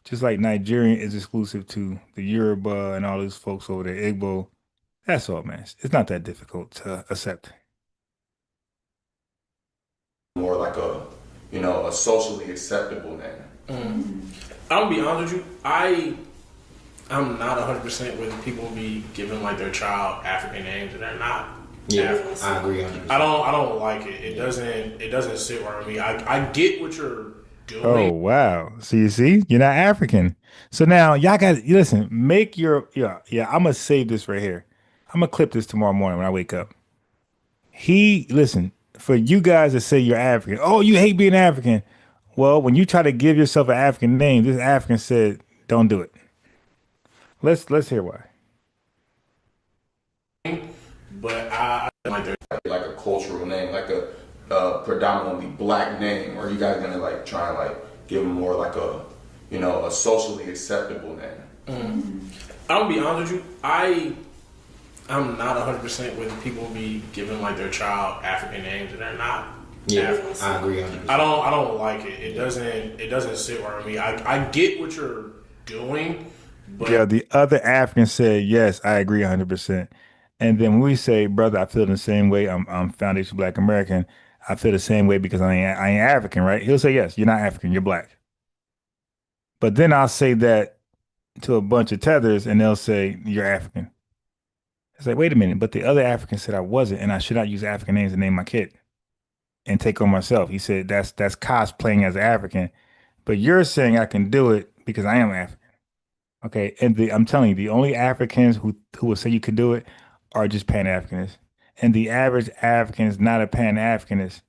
Just like Nigerian is exclusive to the Yoruba and all those folks over there, Igbo. That's all, man. It's not that difficult to accept. more like a socially acceptable name? I'll be honest with you. I'm not 100% with people be giving like their child African names and they're not. Yeah, I agree 100%. I don't like it. It doesn't sit right with me. I get what you're doing. Oh wow! So you see, you're not African. So now y'all got listen. Make your yeah. I'm gonna save this right here. I'm gonna clip this tomorrow morning when I wake up. Listen, for you guys that say you're African. Oh, you hate being African. Well, when you try to give yourself an African name, this African said, "Don't do it." Let's hear why. But I like a cultural name, like a predominantly Black name, or are you guys gonna like try and like give them more like a socially acceptable name? I'll be honest with you. I'm not 100% with people be giving like their child African names and they're not. Yeah, I agree 100%. I don't like it. It doesn't sit right with me. I get what you're doing. But yeah, the other African said, yes, I agree 100%. And then when we say, brother, I feel the same way. I'm foundation Black American. I feel the same way because I ain't African, right? He'll say, yes, you're not African, you're Black. But then I'll say that to a bunch of tethers and they'll say, you're African. It's like, wait a minute, but the other African said I wasn't, and I should not use African names to name my kid and take on myself. He said that's cosplaying as an African, but you're saying I can do it because I am African. Okay, and I'm telling you, the only Africans who will say you can do it are just Pan-Africanists. And the average African is not a Pan-Africanist.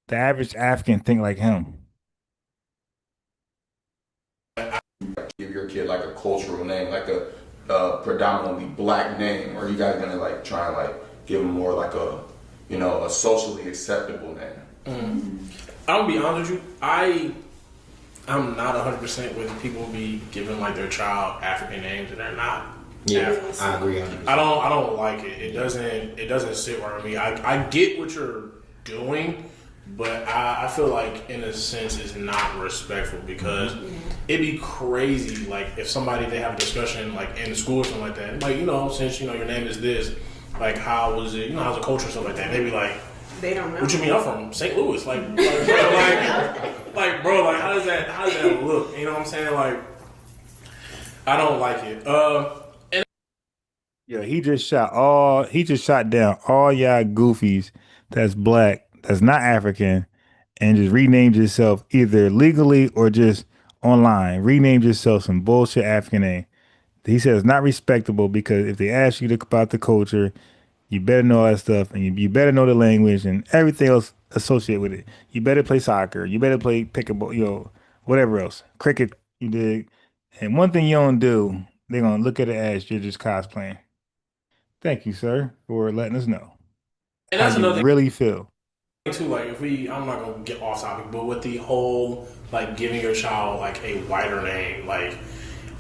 The average African think like him. Give your kid like a cultural name, like a predominantly Black name, or are you guys gonna like try and like give them more like a socially acceptable name? I'll be honest with you. I'm not 100% with people be giving like their child African names and they're not. Yeah, I agree 100%. I don't like it. It doesn't sit right with me. I get what you're doing. but I feel like in a sense it's not respectful because it'd be crazy like if somebody they have a discussion like in school or something like that, like since your name is this, like how was it, how's the culture and stuff like that. They'd be like, they don't know. What you mean? I'm from St. Louis. Bro, like how does that look? You know what I'm saying? Like I don't like it. Yeah, he just shot down all y'all goofies that's black, that's not African, and just renamed yourself either legally or just online. Renamed yourself some bullshit African name. He says it's not respectable because if they ask you about the culture, you better know all that stuff, and you better know the language and everything else associated with it. You better play soccer. You better play pickleball, whatever else. Cricket, you dig. And one thing you don't do, they're going to look at it as you're just cosplaying. Thank you, sir, for letting us know And that's how you another thing really feel. too. Like I'm not gonna get off topic, but with the whole like giving your child like a whiter name, like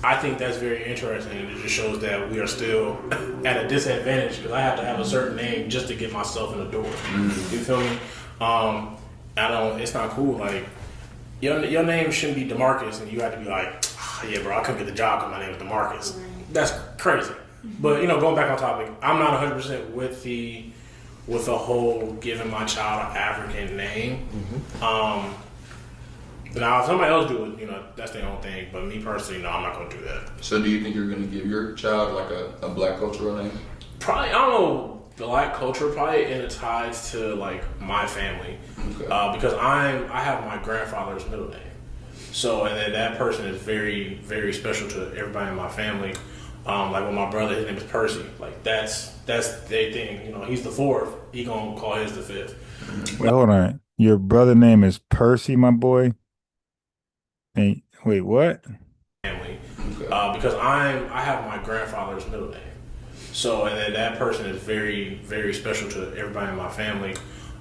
I think that's very interesting. It just shows that we are still at a disadvantage because I have to have a certain name just to get myself in the door. You feel me? It's not cool. Like your name shouldn't be DeMarcus, and you have to be like, yeah, bro, I couldn't get the job because my name is DeMarcus. That's crazy. But going back on topic, I'm not 100% with the whole giving my child an African name. Now, if somebody else do it, that's their own thing. But me personally, no, I'm not going to do that. So do you think you're going to give your child like a black cultural name? Probably, I don't know, black culture, probably in the ties to like my family. Okay. Because I have my grandfather's middle name. So, and then that person is very, very special to everybody in my family. Like with my brother, his name is Percy. Like that's their thing. He's the fourth. He gonna call his the fifth. Wait, hold on. Your brother name is Percy, my boy. And wait, what? Family, because I have my grandfather's middle name. So, and then that person is very, very special to everybody in my family.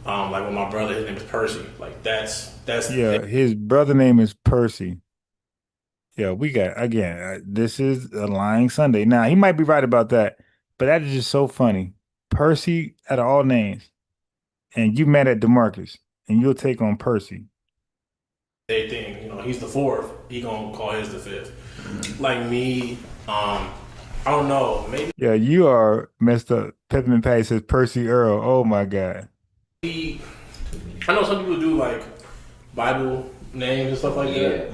Like with my brother, his name is Percy. Like that's his brother name is Percy. Yeah, we got, again, this is a lying Sunday. Now, he might be right about that, but that is just so funny. Percy out of all names, and you mad at DeMarcus, and you'll take on Percy. They think, he's the fourth, he gonna call his the fifth. Like me, I don't know, maybe. Yeah, you are messed up. Peppermint Patty says Percy Earl. Oh my God. I know some people do like Bible names and stuff like that.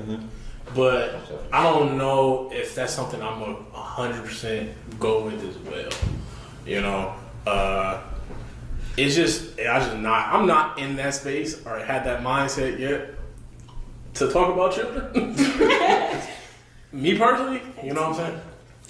But I don't know if that's something I'm 100% go with as well. I'm not in that space or had that mindset yet to talk about children. Me personally, you know what I'm saying?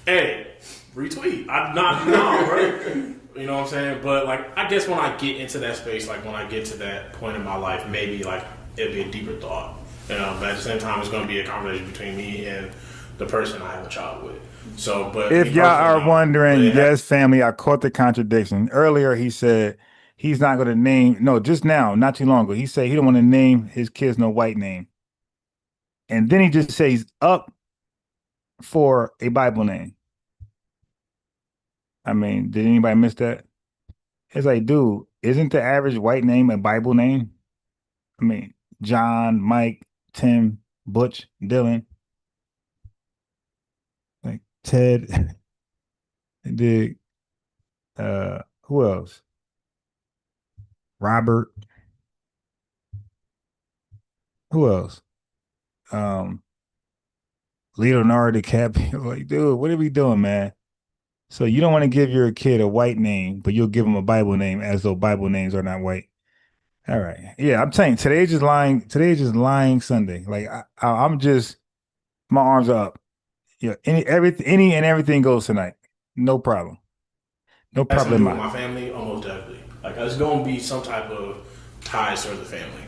Hey, retweet. I'm not, right? You know what I'm saying? But like, I guess when I get into that space, like when I get to that point in my life, maybe like it'll be a deeper thought. But at the same time, it's going to be a conversation between me and the person I have a child with. So, but if y'all are wondering, yes, family, I caught the contradiction. Earlier, he said he's not going to name, no, just now, not too long ago, he said he don't want to name his kids no white name. And then he just says he's up for a Bible name. I mean, did anybody miss that? It's like, dude, isn't the average white name a Bible name? I mean, John, Mike, Tim, Butch, Dylan, like Ted, dig. Who else? Robert. Who else? Leonardo DiCaprio. Like, dude, what are we doing, man? So you don't want to give your kid a white name, but you'll give him a Bible name as though Bible names are not white. All right. Yeah, I'm saying today's just lying. Today's just lying Sunday. Like I'm just, my arms are up. Yeah, any and everything goes tonight. No problem. No problem. With my family, almost definitely. Like there's gonna be some type of ties towards the family.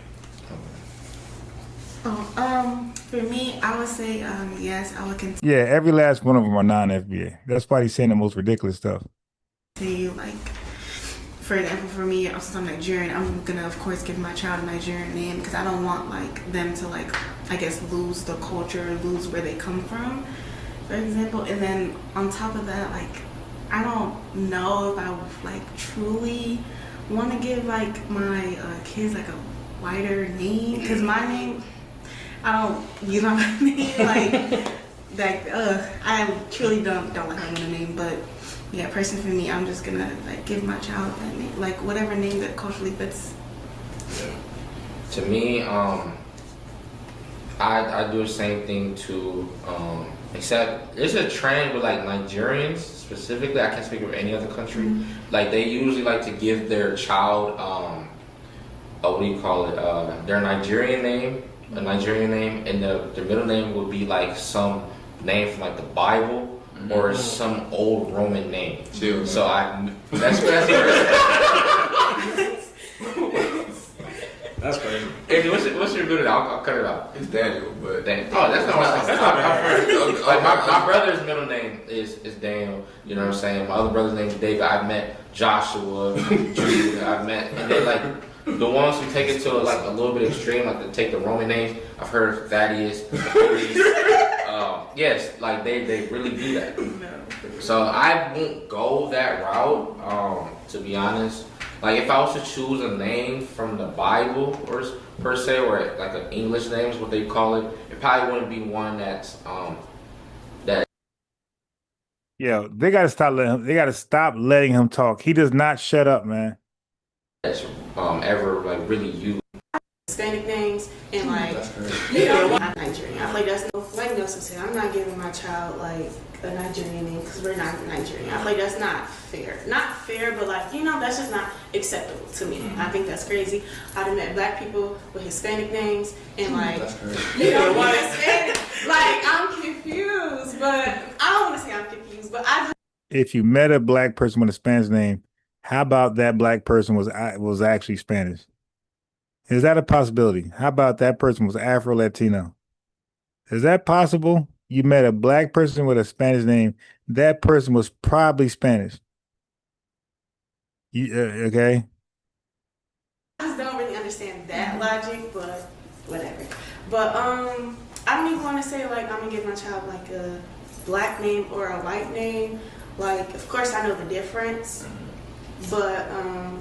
For me, I would say yes. I would continue. Yeah, every last one of them are non-FBA. That's why he's saying the most ridiculous stuff. Like, for example, for me, since I'm Nigerian, I'm gonna of course give my child a Nigerian name because I don't want like them to like, I guess, lose the culture, lose where they come from, for example. And then on top of that, like, I don't know if I like truly want to give like my kids like a whiter name, because my name, I don't, you know what I mean? I truly don't like having a name, but yeah, personally for me, I'm just gonna like give my child that name, like whatever name that culturally fits. Yeah. To me, I do the same thing too, except there's a trend with like Nigerians specifically, I can't speak of any other country, like they usually like to give their child, what do you call it, their Nigerian name, a Nigerian name, and their middle name would be like some name from like the Bible or some old Roman name. Chill, so that's That's crazy. Hey, what's your middle name? I'll cut it out. It's Daniel, but Daniel. Oh, that's not like my brother's middle name is Daniel. You know what I'm saying? My other brother's name is David. I've met Joshua, Jude. I've met, and then like the ones who take it to like a little bit extreme, like to take the Roman names. I've heard Thaddeus. Yes, like they really do that. So I won't go that route. To be honest. Like if I was to choose a name from the Bible or per se, or like an English name is what they call it, it probably wouldn't be one that's that. Yeah, they gotta stop letting him talk. He does not shut up, man. That's ever like really used. Hispanic names and like, you know, I'm Nigerian. I feel like that's like Nelson said, I'm not giving my child like a Nigerian name because we're not Nigerian. I feel like that's not fair. Not fair, but like, you know, that's just not acceptable to me. I think that's crazy. I've met black people with Hispanic names and like, you know, Hispanic. Like, I'm confused, but I don't want to say I'm confused, but I just. If you met a black person with a Spanish name, how about that black person was actually Spanish? Is that a possibility? How about that person was Afro-Latino? Is that possible? You met a black person with a Spanish name. That person was probably Spanish. Okay? I just don't really understand that logic, but whatever. But I don't even want to say like I'm gonna give my child like a black name or a white name. Like, of course I know the difference, but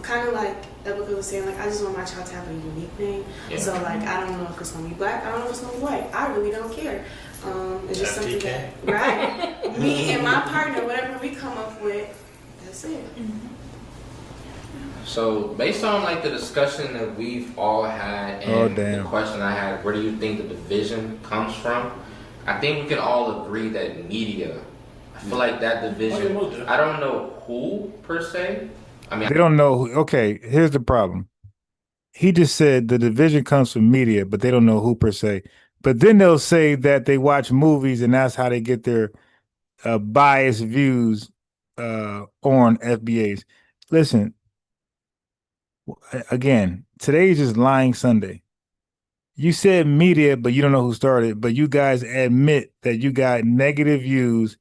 kind of like Ebica was saying, like I just want my child to have a unique name. Yeah. So like I don't know if it's gonna be black, I don't know if it's gonna be white. I really don't care. It's just something that, right? Me and my partner, whatever we come up with, that's it. So based on like the discussion that we've all had and the question I had, where do you think the division comes from? I think we can all agree that media. I feel like that division, I don't know who per se. I mean, they don't know who. Okay, here's the problem. He just said the division comes from media, but they don't know who per se. But then they'll say that they watch movies and that's how they get their biased views on FBAs. Listen, again, today's just lying Sunday. You said media, but you don't know who started. But you guys admit that you got negative views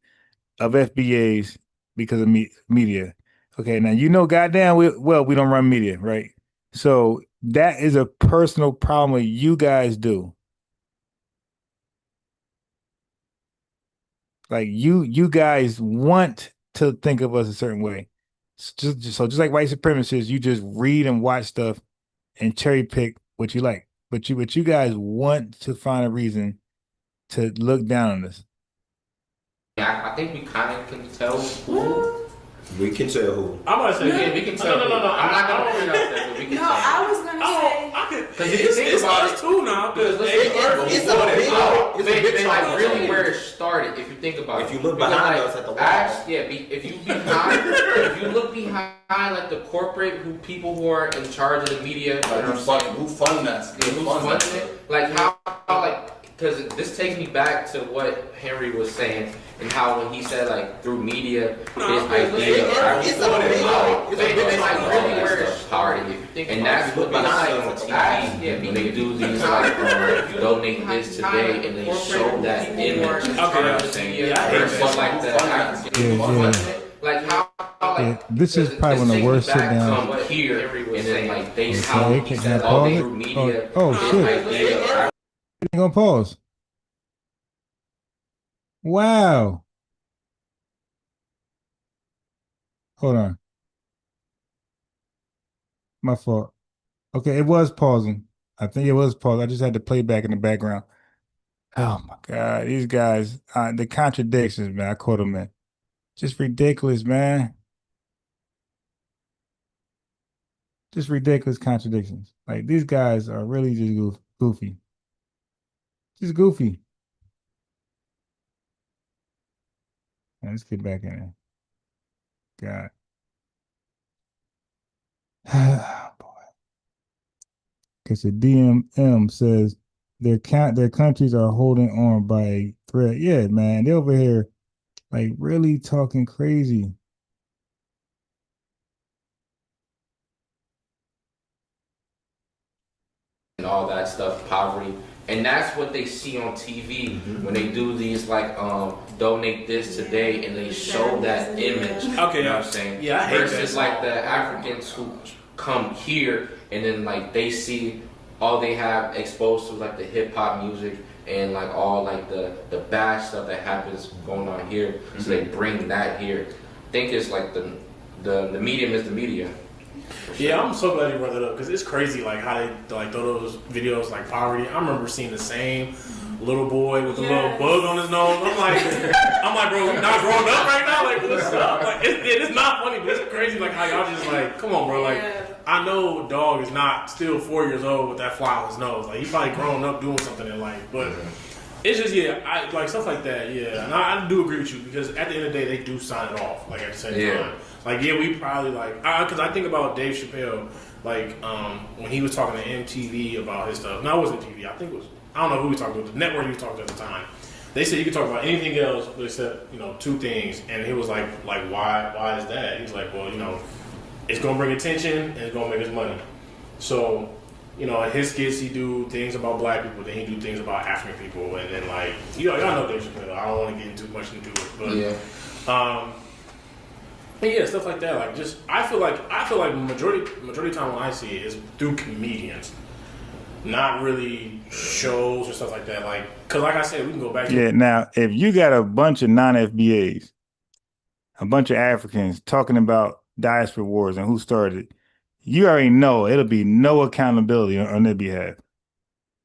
of FBAs because of media. Okay, now you know goddamn well we don't run media, right? So that is a personal problem that you guys do. Like you guys want to think of us a certain way. So just like white supremacists, you just read and watch stuff and cherry pick what you like. But you guys want to find a reason to look down on us. Yeah, I think we kind of can tell who. We can tell who. I'm gonna say yeah, we can tell. No. I'm not gonna put it out there, but we can tell. No, I was gonna say. Because if you think about it, too now. Because it's like really where it started. If you think about it, if you look behind us at the wall, if you look behind like the corporate people who are in charge of the media, like who fund that? Who's funding it? Like how like. Because this takes me back to what Henry was saying and how when he said like through media, his idea it's like really where it started. And that's what they say on TV. When they do these like donate this today and they show that image. Like how like this is probably one of the worst sit downs. Here and then like they through media. Oh shit. You're gonna pause. Wow. Hold on. My fault. Okay, it was pausing. I think it was paused. I just had to play back in the background. Oh my God, these guys, the contradictions, man. I caught them, man. Just ridiculous, man. Just ridiculous contradictions. Like these guys are really just goofy. Just goofy. Let's get back in there. God. Boy. Because the DMM says their countries are holding on by a thread. Yeah, man. They're over here like really talking crazy. And all that stuff, poverty. And that's what they see on TV when they do these like donate this today and they show that image. Okay, you know what I'm saying? Yeah, I hate versus that. like the Africans who come here and then like they see all they have exposed to like the hip hop music and like all like the bad stuff that happens going on here. So they bring that here. I think it's like the medium is the media. Yeah, I'm so glad you brought that up because it's crazy like how they like throw those videos like poverty. I remember seeing the same little boy with a little bug on his nose. I'm like, bro, we not growing up right now. Like, what's up? Like, it's not funny, but it's crazy. Like how y'all just like, come on, bro. Like, I know dog is not still 4 years old with that fly on his nose. Like, he probably grown up doing something in life, but. It's just, I like stuff like that, yeah. And I do agree with you because at the end of the day, they do sign it off, like at the same time. Like, yeah, we probably like, because I think about Dave Chappelle, like, when he was talking to MTV about his stuff. No, it wasn't TV. I think it was, I don't know who he was talking to, the network he was talking to at the time. They said you could talk about anything else except, two things. And he was like, why is that? He's like, well, it's going to bring attention and it's going to make us money. So, in his skits, he do things about black people, then he do things about African people, and then like, y'all know Dave Chappelle. I don't want to get too much into it, but yeah, stuff like that. Like, just I feel like majority of the time when I see it is through comedians, not really shows or stuff like that. Like, cause like I said, we can go back. Yeah. Now, if you got a bunch of non-FBAs, a bunch of Africans talking about diaspora wars and who started it. You already know it'll be no accountability on their behalf.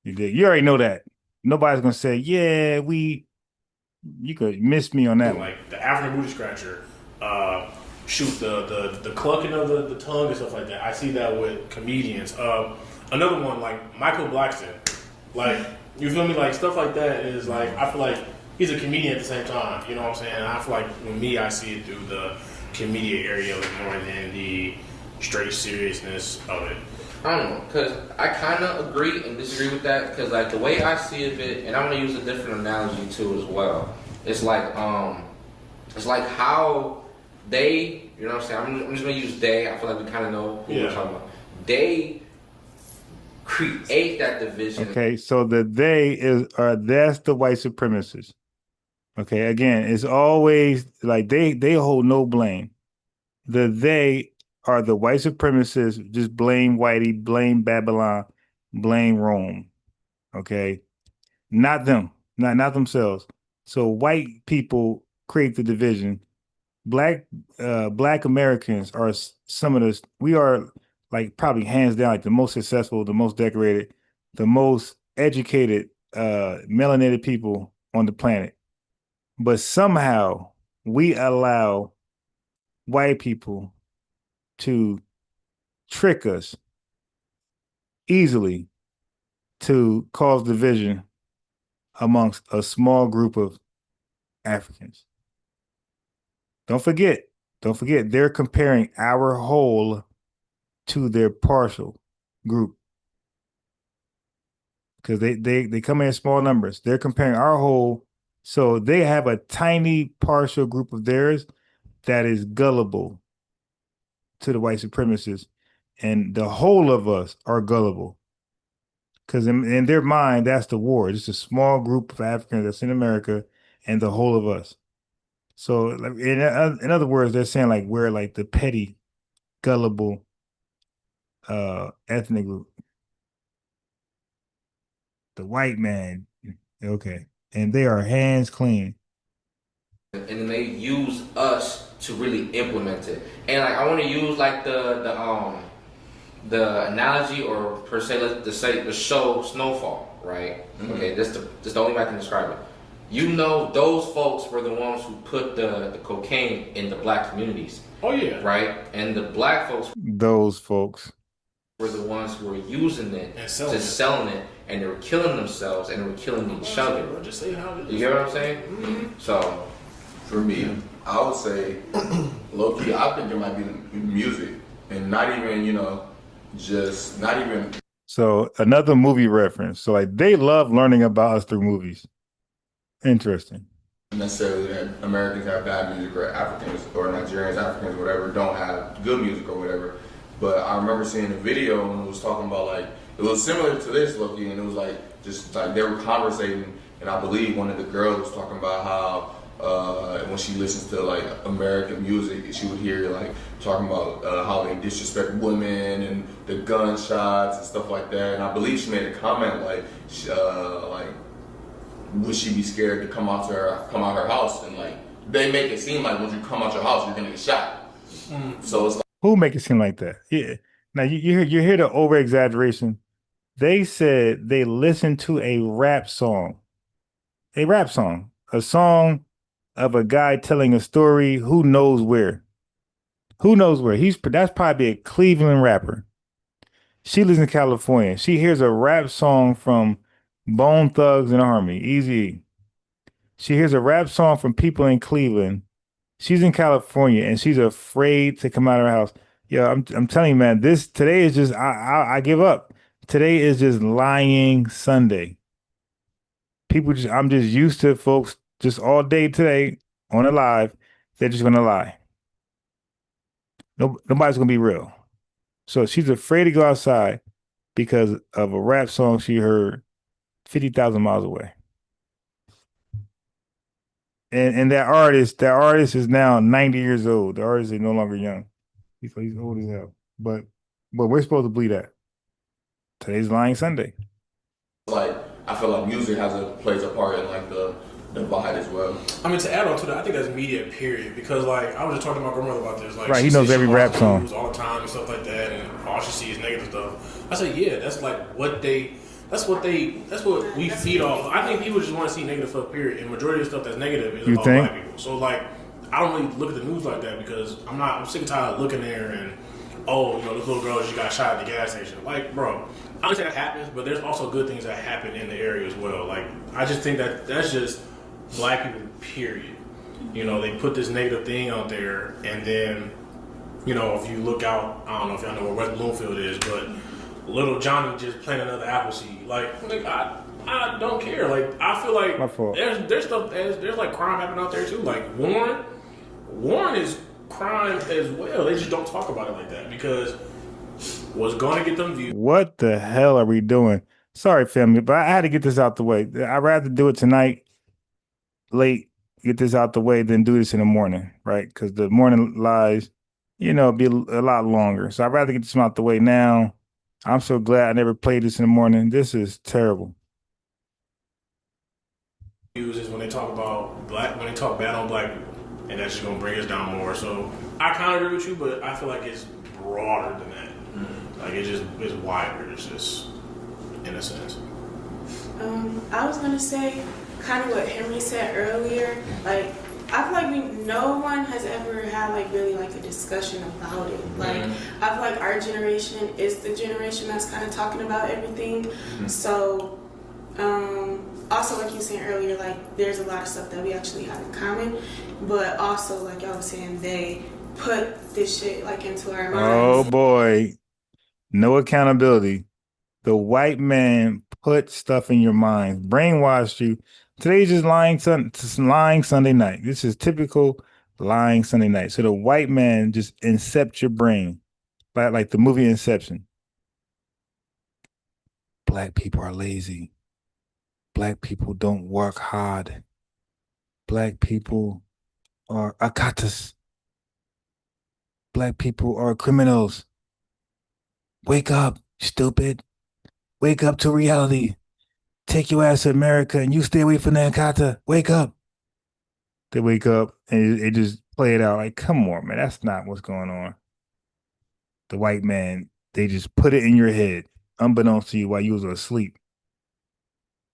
You already know that. Nobody's gonna say, yeah, you could miss me on that one. Like the African booty scratcher, shoot the clucking of the tongue and stuff like that. I see that with comedians. Another one like Michael Blackson, like you feel me? Like stuff like that is like I feel like he's a comedian at the same time. You know what I'm saying? And I feel like with me, I see it through the comedian area like more than the straight seriousness of it. I don't know, because I kind of agree and disagree with that, because like the way I see it, and I'm going to use a different analogy too as well. It's like how they, you know what I'm saying, I'm just going to use they, I feel like we kind of know who we're talking about. They create that division. Okay, so that's the white supremacists. Okay, again, it's always like they hold no blame. They are the white supremacists, just blame Whitey, blame Babylon, blame Rome. Okay? Not them, not themselves. So white people create the division. Black Americans are we are like probably hands down like the most successful, the most decorated, the most educated, melanated people on the planet. But somehow we allow white people to trick us easily to cause division amongst a small group of Africans. Don't forget, they're comparing our whole to their partial group. Because they come in small numbers. They're comparing our whole, so they have a tiny partial group of theirs that is gullible to the white supremacists, and the whole of us are gullible. Because in their mind, that's the war. It's a small group of Africans that's in America, and the whole of us. So, like, in other words, they're saying like we're like the petty, gullible ethnic group. The white man, okay, and they are hands clean. And then they use us to really implement it. And like I want to use like the the analogy, or per se, let's say the show Snowfall, right? Okay, that's the only way I can describe it. You know, those folks were the ones who put the cocaine in the black communities. Oh yeah. Right? And the black folks, those folks, were the ones who were using it, And selling it, and they were killing themselves and they were killing each other. Just say how it is. You get what I'm saying? So, For me, I would say, low key, I think it might be the music, and not even, you know, just not even. So another movie reference. So like they love learning about us through movies. Interesting. Necessarily that Americans have bad music, or Africans or Nigerians, Africans, whatever, don't have good music or whatever. But I remember seeing a video and it was talking about, like, it was similar to this, Loki, and it was like just like they were conversating, and I believe one of the girls was talking about how when she listens to like American music, she would hear like talking about how they disrespect women and the gunshots and stuff like that. And I believe she made a comment like would she be scared to come out her house, and like they make it seem like when you come out your house you're gonna get shot. So it's like, who make it seem like that? Yeah. Now you hear the over exaggeration. They said they listened to a song of a guy telling a story. Who knows where? That's probably a Cleveland rapper. She lives in California. She hears a rap song from Bone Thugs and Harmony, Easy. She hears a rap song from people in Cleveland. She's in California and she's afraid to come out of her house. Yeah, I'm telling you, man, today is just I give up. Today is just lying Sunday. I'm just used to folks just all day today on a live. They're just gonna lie. Nobody's gonna be real. So she's afraid to go outside because of a rap song she heard 50,000 miles away. And that artist is now 90 years old. The artist is no longer young. He's old as hell. But we're supposed to believe that. Today's Lying Sunday. like I feel like music plays a part in like the divide as well. I mean, to add on to that, I think that's media, period. Because like I was just talking to my grandmother about this. Like, right, he knows every rap song all the time and stuff like that, and all she sees is negative stuff. I said, yeah, that's like that's what we feed off. I think people just want to see negative stuff, period. And majority of the stuff that's negative is about black people. So like, I don't really look at the news like that because I'm sick and tired of looking there and, oh, you know, this little girl just got shot at the gas station. Like, bro, I understand that happens, but there's also good things that happen in the area as well. Like, I just think that's just black people, period. You know, they put this negative thing out there, and then, you know, if you look out, I don't know if y'all know where West Bloomfield is, but little Johnny just planted another apple seed. Like I don't care. Like, I feel like there's stuff, there's like crime happening out there too. Like Warren is crime as well. They just don't talk about it like that because what's going to get them views. What the hell are we doing? Sorry, family, but I had to get this out the way. I'd rather do it tonight, late, get this out the way than do this in the morning, right? Because the morning lies, you know, be a lot longer. So I'd rather get this out the way now. I'm so glad I never played this in the morning. This is terrible. Is when they talk bad on black people, and that's just gonna bring us down more. So I kind of agree with you, but I feel like it's broader than that. Like it's wider. It's just in a sense. I was gonna say kind of what Henry said earlier. Like, I feel like no one has ever had like really like a discussion about it. Like, I feel like our generation is the generation that's kind of talking about everything. So, also like you were saying earlier, like there's a lot of stuff that we actually have in common, but also like y'all was saying, they put this shit like into our minds. Oh boy, no accountability. The white man put stuff in your mind, brainwashed you. Today's just lying Sunday night. This is typical lying Sunday night. So the white man just incept your brain, like the movie Inception. Black people are lazy. Black people don't work hard. Black people are akatas. Black people are criminals. Wake up, stupid. Wake up to reality. Take your ass to America and you stay away from the Akata. Wake up. They wake up and they just play it out like, come on, man. That's not what's going on. The white man They just put it in your head, unbeknownst to you while you was asleep.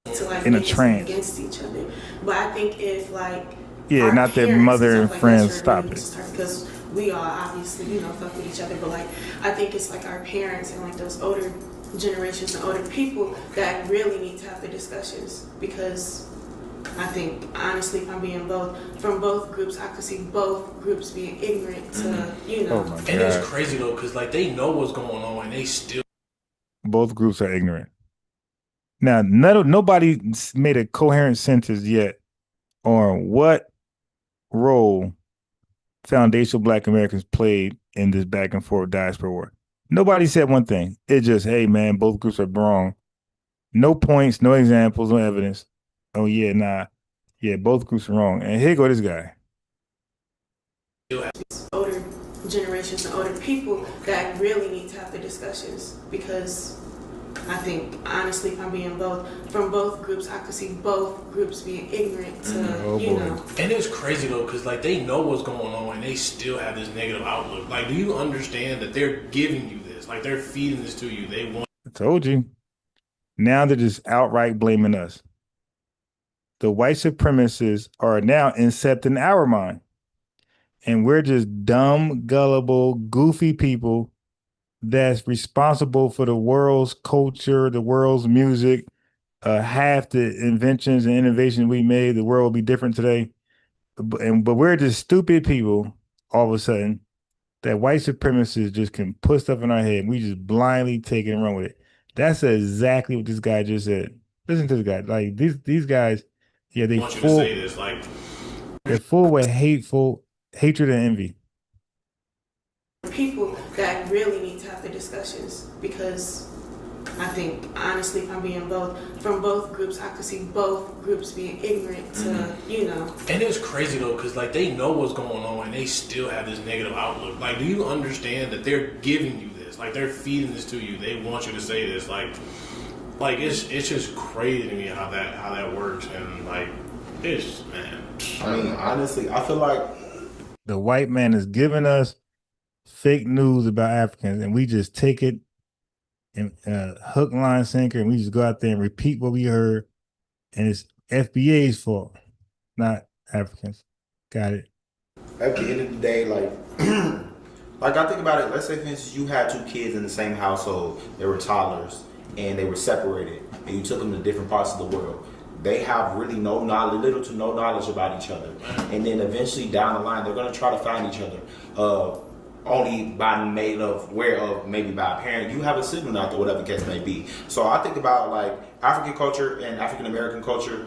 To like In a make us trance. against each other. But I think if like Yeah, our not their parents mother stuff and like friends, that's where stop really it. start, because we all obviously, you know, fuck with each other, but like I think it's like our parents and like those older generations and older people that really need to have the discussions, because I think honestly, if I'm being from both groups, I could see both groups being ignorant to, you know. Oh my God. And it's crazy though, because like they know what's going on and they still. Both groups are ignorant. Now, nobody made a coherent sentence yet on what role foundational Black Americans played in this back and forth diaspora war. Nobody said one thing. It just, hey man, both groups are wrong. No points, no examples, no evidence. Oh yeah, nah. Yeah, both groups are wrong. And here go this guy. Older generations and older people that really need to have the discussions, because I think honestly, if I'm being from both groups, I could see both groups being ignorant to, you know. And it's crazy though, because like they know what's going on and they still have this negative outlook. Like, do you understand that they're giving you this? Like, they're feeding this to you. They want. I told you. Now they're just outright blaming us. The white supremacists are now incepting our mind. And we're just dumb, gullible, goofy people that's responsible for the world's culture, the world's music, half the inventions and innovations we made. The world will be different today. But we're just stupid people all of a sudden that white supremacists just can put stuff in our head. We just blindly take it and run with it. That's exactly what this guy just said. Listen to this guy. Like these guys, yeah, they want you to say this, like they're full with hatred and envy. People that really need to have the discussions, because I think honestly, if I'm being from both groups, I could see both groups being ignorant to, you know. And it's crazy though, because like they know what's going on and they still have this negative outlook. Like, do you understand that they're giving you this? Like, they're feeding this to you. They want you to say this. Like it's just crazy to me how that works. And like, it's, man. I mean, honestly, I feel like the white man is giving us fake news about Africans, and we just take it and hook, line, sinker, and we just go out there and repeat what we heard, and it's FBA's fault, not Africans. Got it. at the end of the day, like, like I think about it. Let's say, for instance, you had two kids in the same household. They were toddlers, and they were separated, and you took them to different parts of the world. They have really no knowledge, little to no knowledge about each other, and then eventually down the line, they're going to try to find each other. Only by made of, aware of, maybe by a parent. You have a sibling out there, whatever the case may be. So I think about like African culture and African American culture.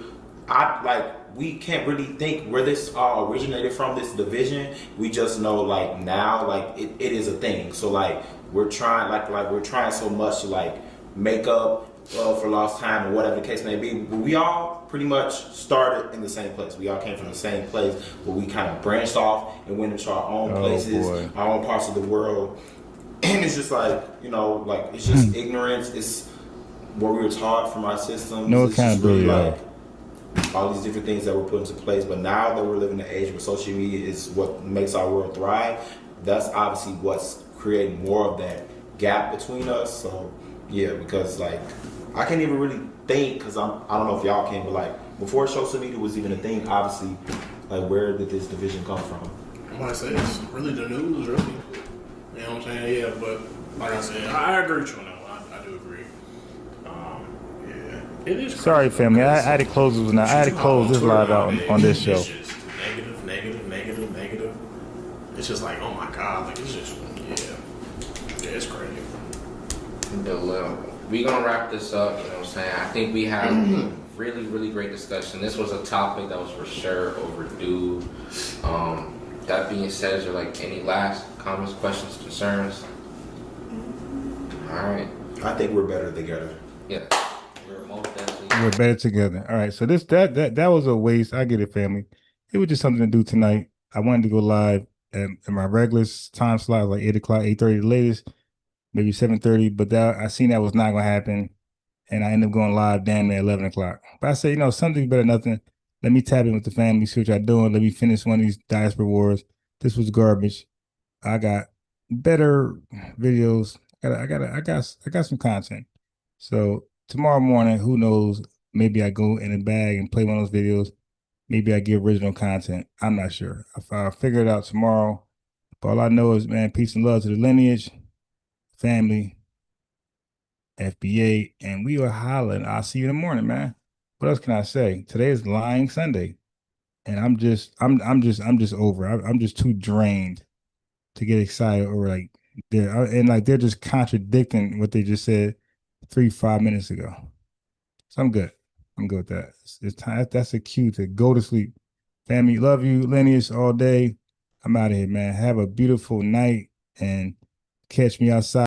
We can't really think where this all originated from, this division. We just know like now, like it is a thing. So like we're trying, we're trying so much to like make up for lost time or whatever the case may be. But we all pretty much started in the same place. We all came from the same place, but we kind of branched off and went into our own places, our own parts of the world. And it's just like, you know, like it's just ignorance. It's what we were taught from our systems. No it's just really accountability. like all these different things that were put into place. But now that we're living in an age where social media is what makes our world thrive, that's obviously what's creating more of that gap between us. So yeah, because like I can't even really think, because I don't know if y'all can, but like before social media was even a thing, obviously, like where did this division come from? I want to say it's really the news, really. You know what I'm saying? Yeah, but like I said, I agree with you on that one. I do agree. Yeah, it is. Sorry, family. I had to close this now. I had to close this live out on this show. It's just negative. It's just like, oh my God, like it's just, yeah, it's crazy. We're gonna wrap this up. You know what I'm saying? I think we had a really great discussion. This was a topic that was for sure overdue. That being said, is there like any last comments, questions, concerns? All right. I think we're better together. Yeah, we're most definitely. We're better together. All right. So that was a waste. I get it, family. It was just something to do tonight. I wanted to go live at my regular time slot, like 8 o'clock, 8:30 the latest, maybe 7:30. But I seen that was not gonna happen, and I ended up going live damn near 11 o'clock. But I said, you know, something better than nothing. Let me tap in with the family, see what y'all doing. Let me finish one of these diaspora wars. This was garbage. I got better videos I got some content. So tomorrow morning, who knows? Maybe I go in the bag and play one of those videos. Maybe I get original content. I'm not sure. I'll figure it out tomorrow. But all I know is, man, peace and love to the lineage, family, FBA, and we are hollering. I'll see you in the morning, man. What else can I say? Today is Lying Sunday, and I'm just over. I'm just too drained to get excited over like they're just contradicting what they just said 5 minutes ago. So I'm good. I'm good with that. It's time. That's a cue to go to sleep. Family, love you, lineage all day. I'm out of here, man. Have a beautiful night and catch me outside.